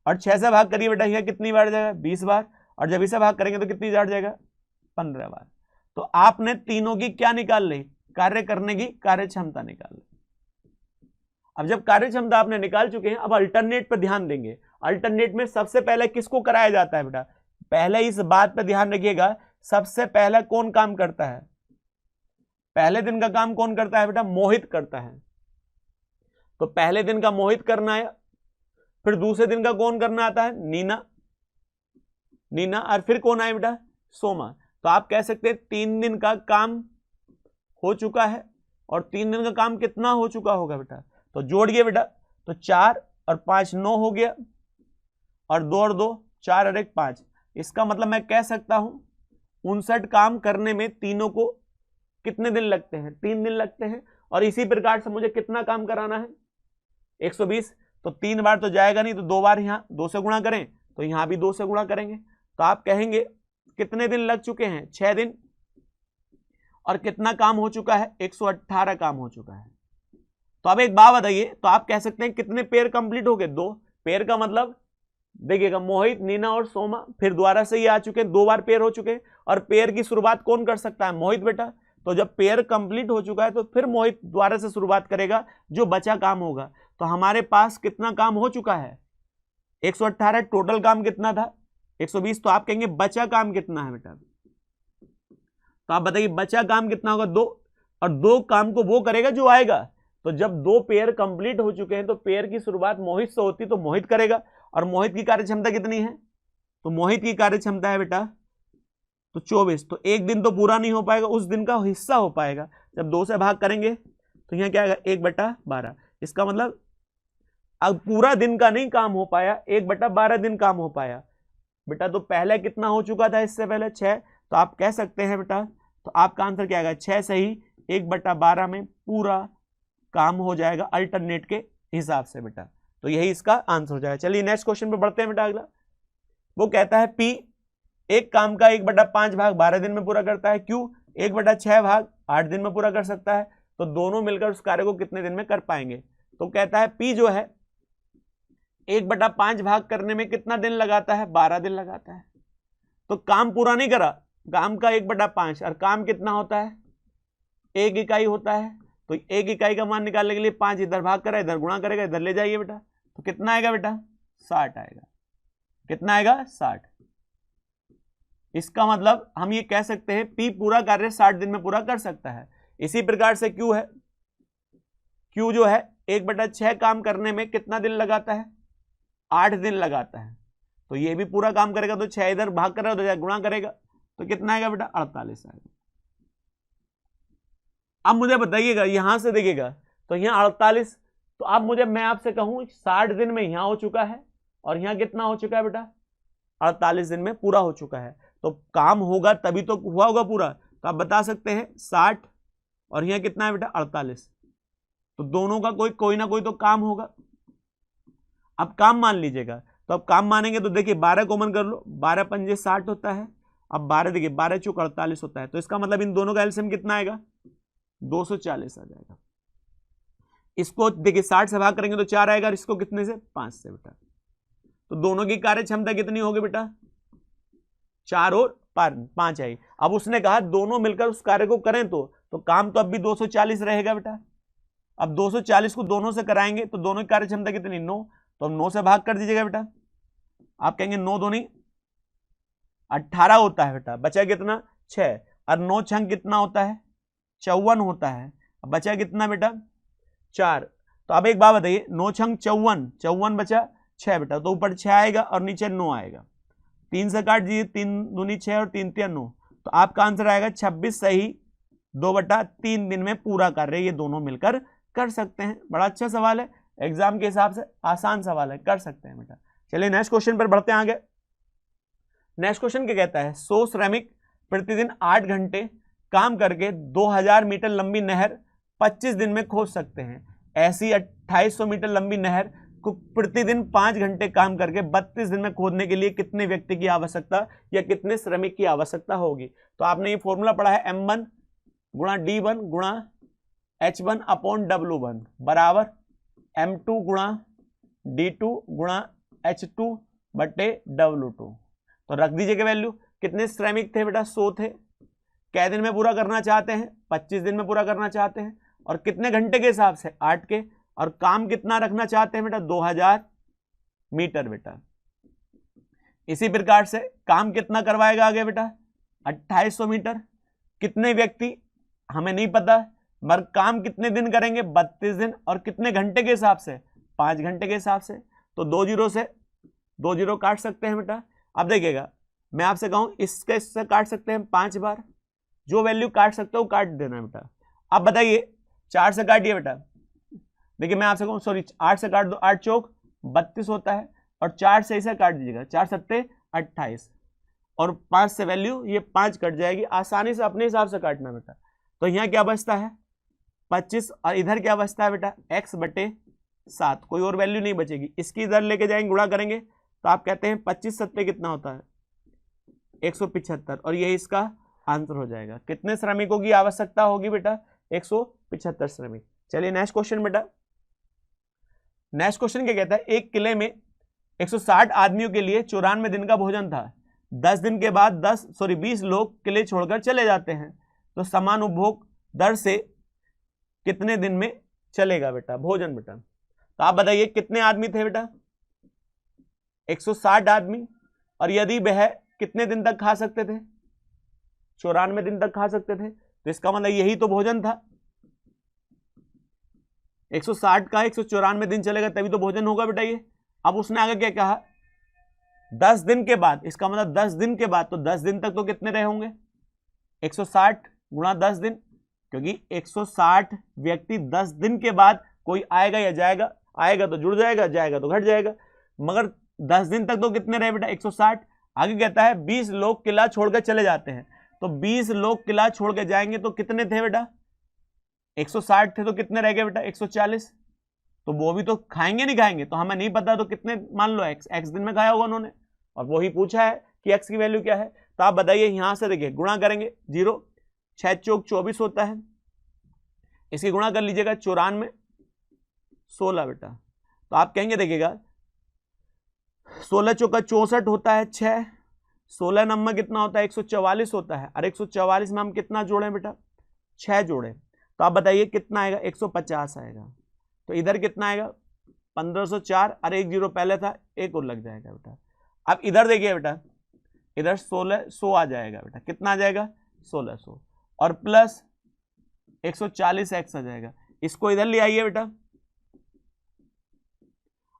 और 6 से भाग करिए बेटा, यह कितनी बार जाएगा, 20 बार, और जब इसे भाग करेंगे तो कितनी बार जाएगा, 15 बार। तो आपने तीनों की क्या निकाल ली, कार्य करने की कार्य क्षमता निकाल ली। अब जब कार्य क्षमता आपने निकाल चुके हैं, अब अल्टरनेट पर ध्यान देंगे। अल्टरनेट में सबसे पहले किसको कराया जाता है बेटा, पहले इस बात पर ध्यान रखिएगा, सबसे पहले कौन काम करता है, पहले दिन का काम कौन करता है बेटा, मोहित करता है। तो पहले दिन का मोहित करना है, फिर दूसरे दिन का कौन करना आता है, नीना, नीना, और फिर कौन आए बेटा, सोमा। तो आप कह सकते हैं 3 दिन का काम हो चुका है, और 3 दिन का काम कितना हो चुका होगा बेटा, तो जोड़िए बेटा, तो 4 और 5 9 हो गया, और 2 और 2 4 और 1 5। इसका मतलब मैं कह सकता हूं 59 काम करने में तीनों को कितने दिन लगते हैं, 3 दिन लगते हैं। और इसी प्रकार से मुझे कितना काम कराना है, 120, तो 3 बार तो जाएगा नहीं, तो 2 बार यहां 2 से गुणा करें, तो यहां भी 2 से गुणा करेंगे, तो आप कहेंगे कितने दिन लग चुके हैं, 6 दिन, और कितना काम हो चुका है, 118 काम हो चुका है। तो अब एक बात बताइए, तो आप कह सकते हैं कितने पेयर कंप्लीट हो गए, 2 पेयर का मतलब देखिएगा मोहित, नीना और सोमा फिर दोबारा से ही आ चुके, 2 बार पेयर हो चुके, और पेयर की शुरुआत कौन कर सकता है, मोहित बेटा। तो जब पेयर कंप्लीट हो चुका है तो फिर मोहित दोबारा से शुरुआत करेगा, जो बचा काम होगा। तो हमारे पास कितना काम हो चुका है, 118, टोटल काम कितना था 120, तो आप कहेंगे बचा काम कितना है बेटा, तो आप बताइए बचा काम कितना होगा, 2, और 2 काम को वो करेगा जो आएगा। तो जब 2 पेयर कंप्लीट हो चुके हैं तो पेयर की शुरुआत मोहित से होती, तो मोहित करेगा, और मोहित की कार्य क्षमता कितनी है, तो मोहित की कार्य क्षमता है बेटा तो 24, तो एक दिन तो पूरा नहीं हो पाएगा, उस दिन का हिस्सा हो पाएगा। जब 2 से भाग करेंगे तो यहाँ क्या आएगा, 1/12। इसका मतलब अब पूरा दिन का नहीं काम हो पाया, 1/12 दिन काम हो पाया बेटा। तो पहले कितना हो चुका था, इससे पहले 6, तो आप कह सकते हैं बेटा, तो आपका आंसर क्या आएगा, 6 से ही 1/12 में पूरा काम हो जाएगा अल्टरनेट के हिसाब से बेटा। तो यही इसका आंसर हो जाएगा। चलिए नेक्स्ट क्वेश्चन पे बढ़ते हैं बेटा। अगला वो कहता है पी एक काम का 1/5 भाग 12 दिन में पूरा करता है, क्यू 1/6 भाग 8 दिन में पूरा कर सकता है, तो दोनों मिलकर उस कार्य को कितने दिन में कर पाएंगे। तो कहता है पी जो है 1/5 भाग करने में कितना दिन लगाता है, 12 दिन लगाता है। तो काम पूरा नहीं करा, काम का 1/5, और काम कितना होता है, 1 इकाई होता है। तो 1 इकाई का मान निकालने के लिए 5 इधर भाग करा, इधर गुणा करेगा, इधर ले जाइए बेटा, तो कितना आएगा बेटा, 60 आएगा। कितना आएगा, 60। इसका मतलब हम ये कह सकते हैं पी पूरा कार्य 60 दिन में पूरा कर सकता है। इसी प्रकार से क्यू है, क्यू जो है 1/6 काम करने में कितना दिन लगाता है, 8 दिन लगाता है। तो ये भी पूरा काम करेगा, तो 6 इधर भाग करेगा, उधर गुणा करेगा, तो कितना आएगा बेटा, 48 आएगा। अब मुझे बताइएगा यहां से देखिएगा, तो यहां 48, तो अब मैं आपसे कहूं 60 दिन में यहां हो चुका है, और यहां कितना हो चुका है बेटा, 48 दिन में पूरा हो चुका है। तो काम होगा तभी तो हुआ होगा पूरा, तो आप बता सकते हैं 60, और यहां कितना है बेटा, 48। तो दोनों का कोई ना कोई तो काम होगा। अब काम मान लीजिएगा, तो अब काम मानेंगे तो देखिए 12 कॉमन कर लो, 12 पंजे 60 होता है। अब 12 देखिए 12 चौक 48 होता है, तो इसका मतलब इन दोनों का एलसीएम कितना आएगा, 240 आ जाएगा। इसको देखिए 60 से भाग करेंगे तो 4 आएगा, और इसको कितने से 5 से बेटा। तो दोनों की कार्य क्षमता कितनी होगी बेटा, 4 और 5 आई। अब उसने कहा दोनों मिलकर उस कार्य को करें तो काम तो अब भी 240 रहेगा बेटा। अब 240 को दोनों से कराएंगे तो दोनों की कार्य क्षमता कितनी, 9, तो अब 9 से भाग कर दीजिएगा बेटा। आप कहेंगे 9 दूनी 18 होता है बेटा, बचा कितना 6, और 9 छंग कितना होता है 54 होता है, अब बचा कितना बेटा 4। तो अब एक बात बताइए, 9 छंग 54 बचा 6 बेटा, तो ऊपर 6 आएगा और नीचे 9 आएगा। 3 से काट दीजिए, 3 दूनी 6 और 3 3 9, तो आपका आंसर आएगा 26 सही 2/3 दिन में पूरा कार्य ये दोनों मिलकर कर सकते हैं। बड़ा अच्छा सवाल है, एग्जाम के हिसाब से आसान सवाल है, कर सकते हैं बेटा। चलिए नेक्स्ट क्वेश्चन पर बढ़ते हैं आगे। नेक्स्ट क्वेश्चन क्या कहता है, 100 श्रमिक प्रतिदिन 8 घंटे काम करके 2000 मीटर लंबी नहर 25 दिन में खोद सकते हैं। ऐसी 2800 मीटर लंबी नहर को प्रतिदिन 5 घंटे काम करके 32 दिन में खोदने के लिए कितने व्यक्ति की आवश्यकता या कितने श्रमिक की आवश्यकता होगी। तो आपने ये फॉर्मूला पढ़ा है, M1 गुणा D1 गुणा H1 अपॉन W1 बराबर M2 गुणा D2 गुणा H2 बटे W2। तो रख दीजिएगा वैल्यू। कितने श्रमिक थे बेटा, 100 थे। कै दिन में पूरा करना चाहते हैं, 25 दिन में पूरा करना चाहते हैं। और कितने घंटे के हिसाब से, 8 के। और काम कितना रखना चाहते हैं बेटा, 2000 मीटर बेटा। इसी प्रकार से काम कितना करवाएगा आगे बेटा, 2800 मीटर। कितने व्यक्ति हमें नहीं पता, मगर काम कितने दिन करेंगे, 32 दिन। और कितने घंटे के हिसाब से, 5 घंटे के हिसाब से। तो 2 जीरो से 2 जीरो काट सकते हैं बेटा। अब देखिएगा, मैं आपसे कहूं इससे काट सकते हैं 5 बार। जो वैल्यू काट सकते हो काट देना बेटा। अब बताइए, 4 से काटिए बेटा। देखिए मैं आपसे कहूं, सॉरी 8 से काट दो, 8 चौक 32 होता है। और 4 से इसे काट दीजिएगा, 4 सत्ते 28। और 5 से वैल्यू ये 5 कट जाएगी। आसानी से अपने हिसाब से काटना बेटा। तो यहाँ क्या बचता है 25, और इधर क्या बचता है बेटा x बटे 7। कोई और वैल्यू नहीं बचेगी। इसकी इधर लेके जाएंगे, गुणा करेंगे तो आप कहते हैं 25 सत्ते कितना होता है 175, और यही इसका आंसर हो जाएगा। कितने श्रमिकों की आवश्यकता होगी बेटा, 175 श्रमिक। चलिए नेक्स्ट क्वेश्चन बेटा। नेक्स्ट क्वेश्चन क्या कहता है, एक किले में 160 आदमियों के लिए 94 दिन का भोजन था। 10 दिन के बाद 20 लोग किले छोड़कर चले जाते हैं। तो समान उपभोग दर से कितने दिन में चलेगा बेटा भोजन बेटा। तो आप बताइए कितने आदमी थे बेटा, 160 आदमी। और यदि वह कितने दिन तक खा सकते थे, 94 दिन तक खा सकते थे। तो इसका मतलब यही तो भोजन था। 160 का 194 दिन चलेगा तभी तो भोजन होगा बेटा ये। अब उसने आगे क्या कहा, 10 दिन के बाद। इसका मतलब 10 दिन के बाद, तो 10 दिन तक तो कितने रहे होंगे, 160 गुणा 10 दिन। क्योंकि 160 व्यक्ति 10 दिन के बाद कोई आएगा या जाएगा, आएगा तो जुड़ जाएगा, जाएगा तो घट जाएगा। मगर 10 दिन तक तो कितने रहे बेटा 160। आगे कहता है 20 लोग किला छोड़कर चले जाते हैं। तो 20 लोग किला छोड़ के जाएंगे तो कितने थे बेटा, 160 थे तो कितने रह गए बेटा 140। तो वो भी तो खाएंगे नहीं खाएंगे, तो हमें नहीं पता तो कितने मान लो x दिन में खाया होगा उन्होंने। और वही पूछा है कि x की वैल्यू क्या है। तो आप बताइए, यहां से देखिए गुणा करेंगे, 0 6 चौक 24 होता है। इसकी गुणा कर लीजिएगा 94 16 बेटा। तो आप कहेंगे देखिएगा 16 चौका 64 होता है, 6 16 नंबर कितना होता है 144 होता है। और 144 में हम कितना जोड़े बेटा, 6 जोड़े। तो आप बताइए कितना आएगा, 150 आएगा। तो इधर कितना आएगा 1504, और 1 जीरो पहले था, एक और लग जाएगा बेटा। अब इधर देखिए बेटा, इधर 1600 आ जाएगा बेटा। कितना आ जाएगा 1600, और प्लस 140x आ जाएगा। इसको इधर ले आइए बेटा,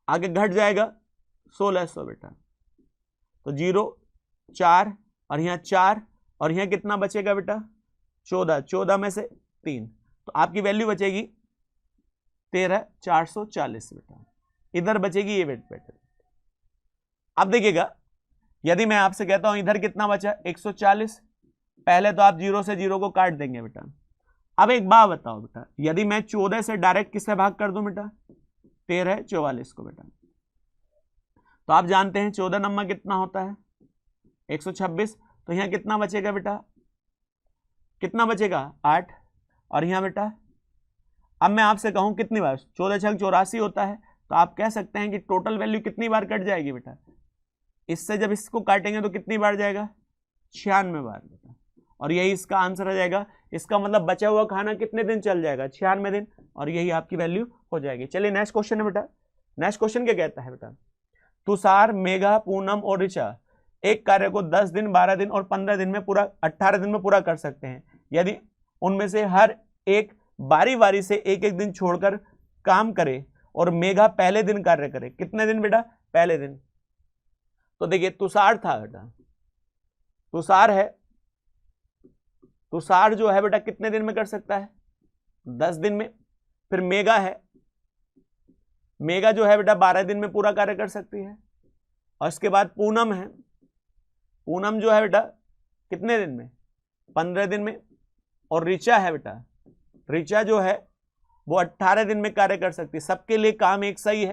आगे घट जाएगा 1600 बेटा। तो 0 4 और यहाँ 4, और यहाँ कितना बचेगा बेटा 14, 14 में से 3। तो आपकी वैल्यू बचेगी 13440 बेटा। इधर बचेगी ये बेटा। अब देखिएगा, यदि मैं आपसे कहता हूं इधर कितना बचा 140, पहले तो आप 0 से 0 को काट देंगे बेटा। अब एक बात बताओ बेटा, यदि मैं 14 से डायरेक्ट किससे भाग कर दूं बेटा, 1344 को बेटा। तो आप जानते हैं 14 नंबर कितना होता है 126। तो यहां कितना बचेगा बेटा, कितना बचेगा 8, और यहां बेटा अब मैं आपसे कहूं कितनी बार, 14 छक 84 होता है, तो आप कह सकते हैं कि टोटल वैल्यू कितनी बार कट जाएगी बेटा, इससे जब इसको काटेंगे तो कितनी बार जाएगा, 96 बार बेटा, और यही इसका आंसर आ जाएगा। इसका मतलब बचा हुआ खाना कितने दिन चल जाएगा, 96 दिन, और यही आपकी वैल्यू हो जाएगी। चलिए नेक्स्ट क्वेश्चन है बेटा। नेक्स्ट क्वेश्चन क्या कहता है बेटा, तुषार, मेघा, पूनम और ऋचा एक कार्य को 10 दिन, 12 दिन और 15 दिन में पूरा 18 दिन में पूरा कर सकते हैं। यदि उनमें से हर एक बारी बारी से एक एक दिन छोड़कर काम करे और मेघा पहले दिन कार्य करे, कितने दिन बेटा, पहले दिन। तो देखिए तुषार था बेटा, तुषार है, तुषार जो है बेटा कितने दिन में कर सकता है, 10 दिन में। फिर मेघा है, मेघा जो है बेटा 12 दिन में पूरा कार्य कर सकती है। और इसके बाद पूनम है, पूनम जो है बेटा कितने दिन में, 15 दिन में। और ऋचा है बेटा, ऋचा जो है वो 18 दिन में कार्य कर सकती है। सबके लिए काम एक सही है,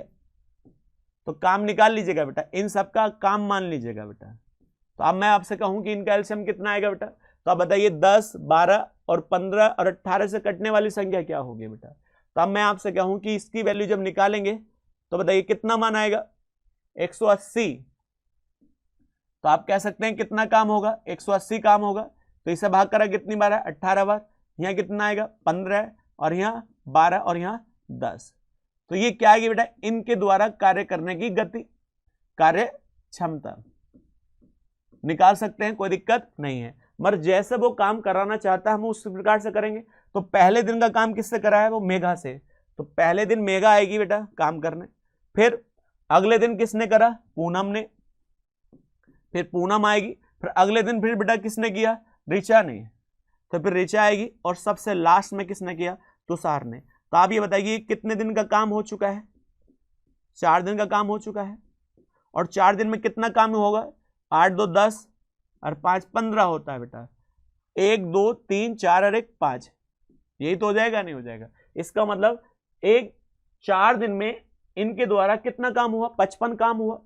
तो काम निकाल लीजिएगा बेटा, इन सबका काम मान लीजिएगा बेटा। तो अब मैं आपसे कहूं कि इनका एलसीएम कितना आएगा बेटा, तो आप बताइए 10, 12 और 15 और 18 से कटने वाली संख्या क्या होगी बेटा। तो अब मैं आपसे कहूं कि इसकी वैल्यू जब निकालेंगे तो बताइए कितना मान आएगा, 180। तो आप कह सकते हैं कितना काम होगा, 180 काम होगा। तो इसे भाग करा कितनी बार है, 18 बार। यहाँ कितना आएगा, 15, और यहाँ 12 और यहाँ 10। तो ये क्या आएगी बेटा, इनके द्वारा कार्य करने की गति, कार्य क्षमता निकाल सकते हैं, कोई दिक्कत नहीं है। मगर जैसे वो काम कराना चाहता है हम उस प्रकार से करेंगे। तो पहले दिन का काम किससे करा है, वो मेघा से, तो पहले दिन मेघा आएगी बेटा काम करने। फिर अगले दिन किसने करा, पूनम ने, फिर पूनम आएगी। फिर अगले दिन फिर बेटा किसने किया, ऋचा ने, तो फिर ऋचा आएगी। और सबसे लास्ट में किसने किया, तुषार ने। तो आप ये बताइए कितने दिन का काम हो चुका है, 4 दिन का काम हो चुका है। और 4 दिन में कितना काम होगा, 8 2 10 और 5 15 होता है बेटा। 1 2 3 4 और 1 5, यही तो हो जाएगा, नहीं हो जाएगा। इसका मतलब 4 दिन में इनके द्वारा कितना काम हुआ, 55 काम हुआ।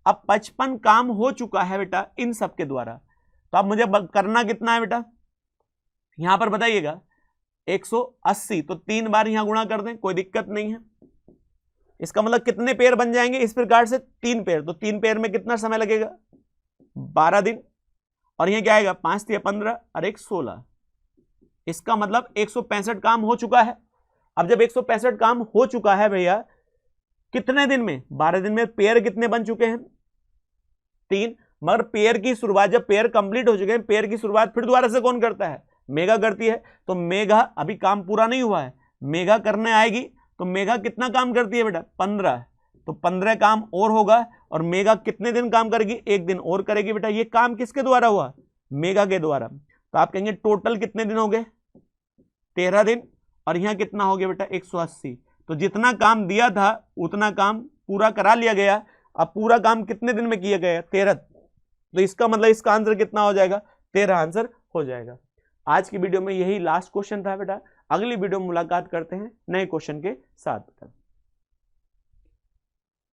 अब 55 काम हो चुका है बेटा इन सब के द्वारा। तो अब मुझे करना कितना है बेटा, यहां पर बताइएगा 180, तो 3 बार यहां गुणा कर दें, कोई दिक्कत नहीं है। इसका मतलब कितने पेयर बन जाएंगे इस प्रकार से, 3 पेयर। तो 3 पेयर में कितना समय लगेगा, 12 दिन। और यह क्या आएगा, 5 3 15 और 1 16। इसका मतलब 165 काम हो चुका है। अब जब 165 काम हो चुका है भैया, कितने दिन में, 12 दिन में। पेयर कितने बन चुके हैं, 3। मगर पेयर की शुरुआत, जब पेयर कंप्लीट हो चुके हैं, पेयर की शुरुआत फिर दोबारा से कौन करता है, मेघा करती है। तो मेघा, अभी काम पूरा नहीं हुआ है, मेघा करने आएगी। तो मेघा कितना काम करती है बेटा, 15। तो 15 काम और होगा। और मेघा कितने दिन काम करेगी, 1 दिन और करेगी बेटा। ये काम किसके द्वारा हुआ, मेघा के द्वारा। तो आप कहेंगे टोटल कितने दिन हो गए, 13 दिन। और यहां कितना हो गया बेटा, 180। तो जितना काम दिया था उतना काम पूरा करा लिया गया। अब पूरा काम कितने दिन में किया गया, 13। तो इसका मतलब इसका आंसर कितना हो जाएगा, 13 आंसर हो जाएगा। आज की वीडियो में यही लास्ट क्वेश्चन था बेटा। अगली वीडियो में मुलाकात करते हैं नए क्वेश्चन के साथ।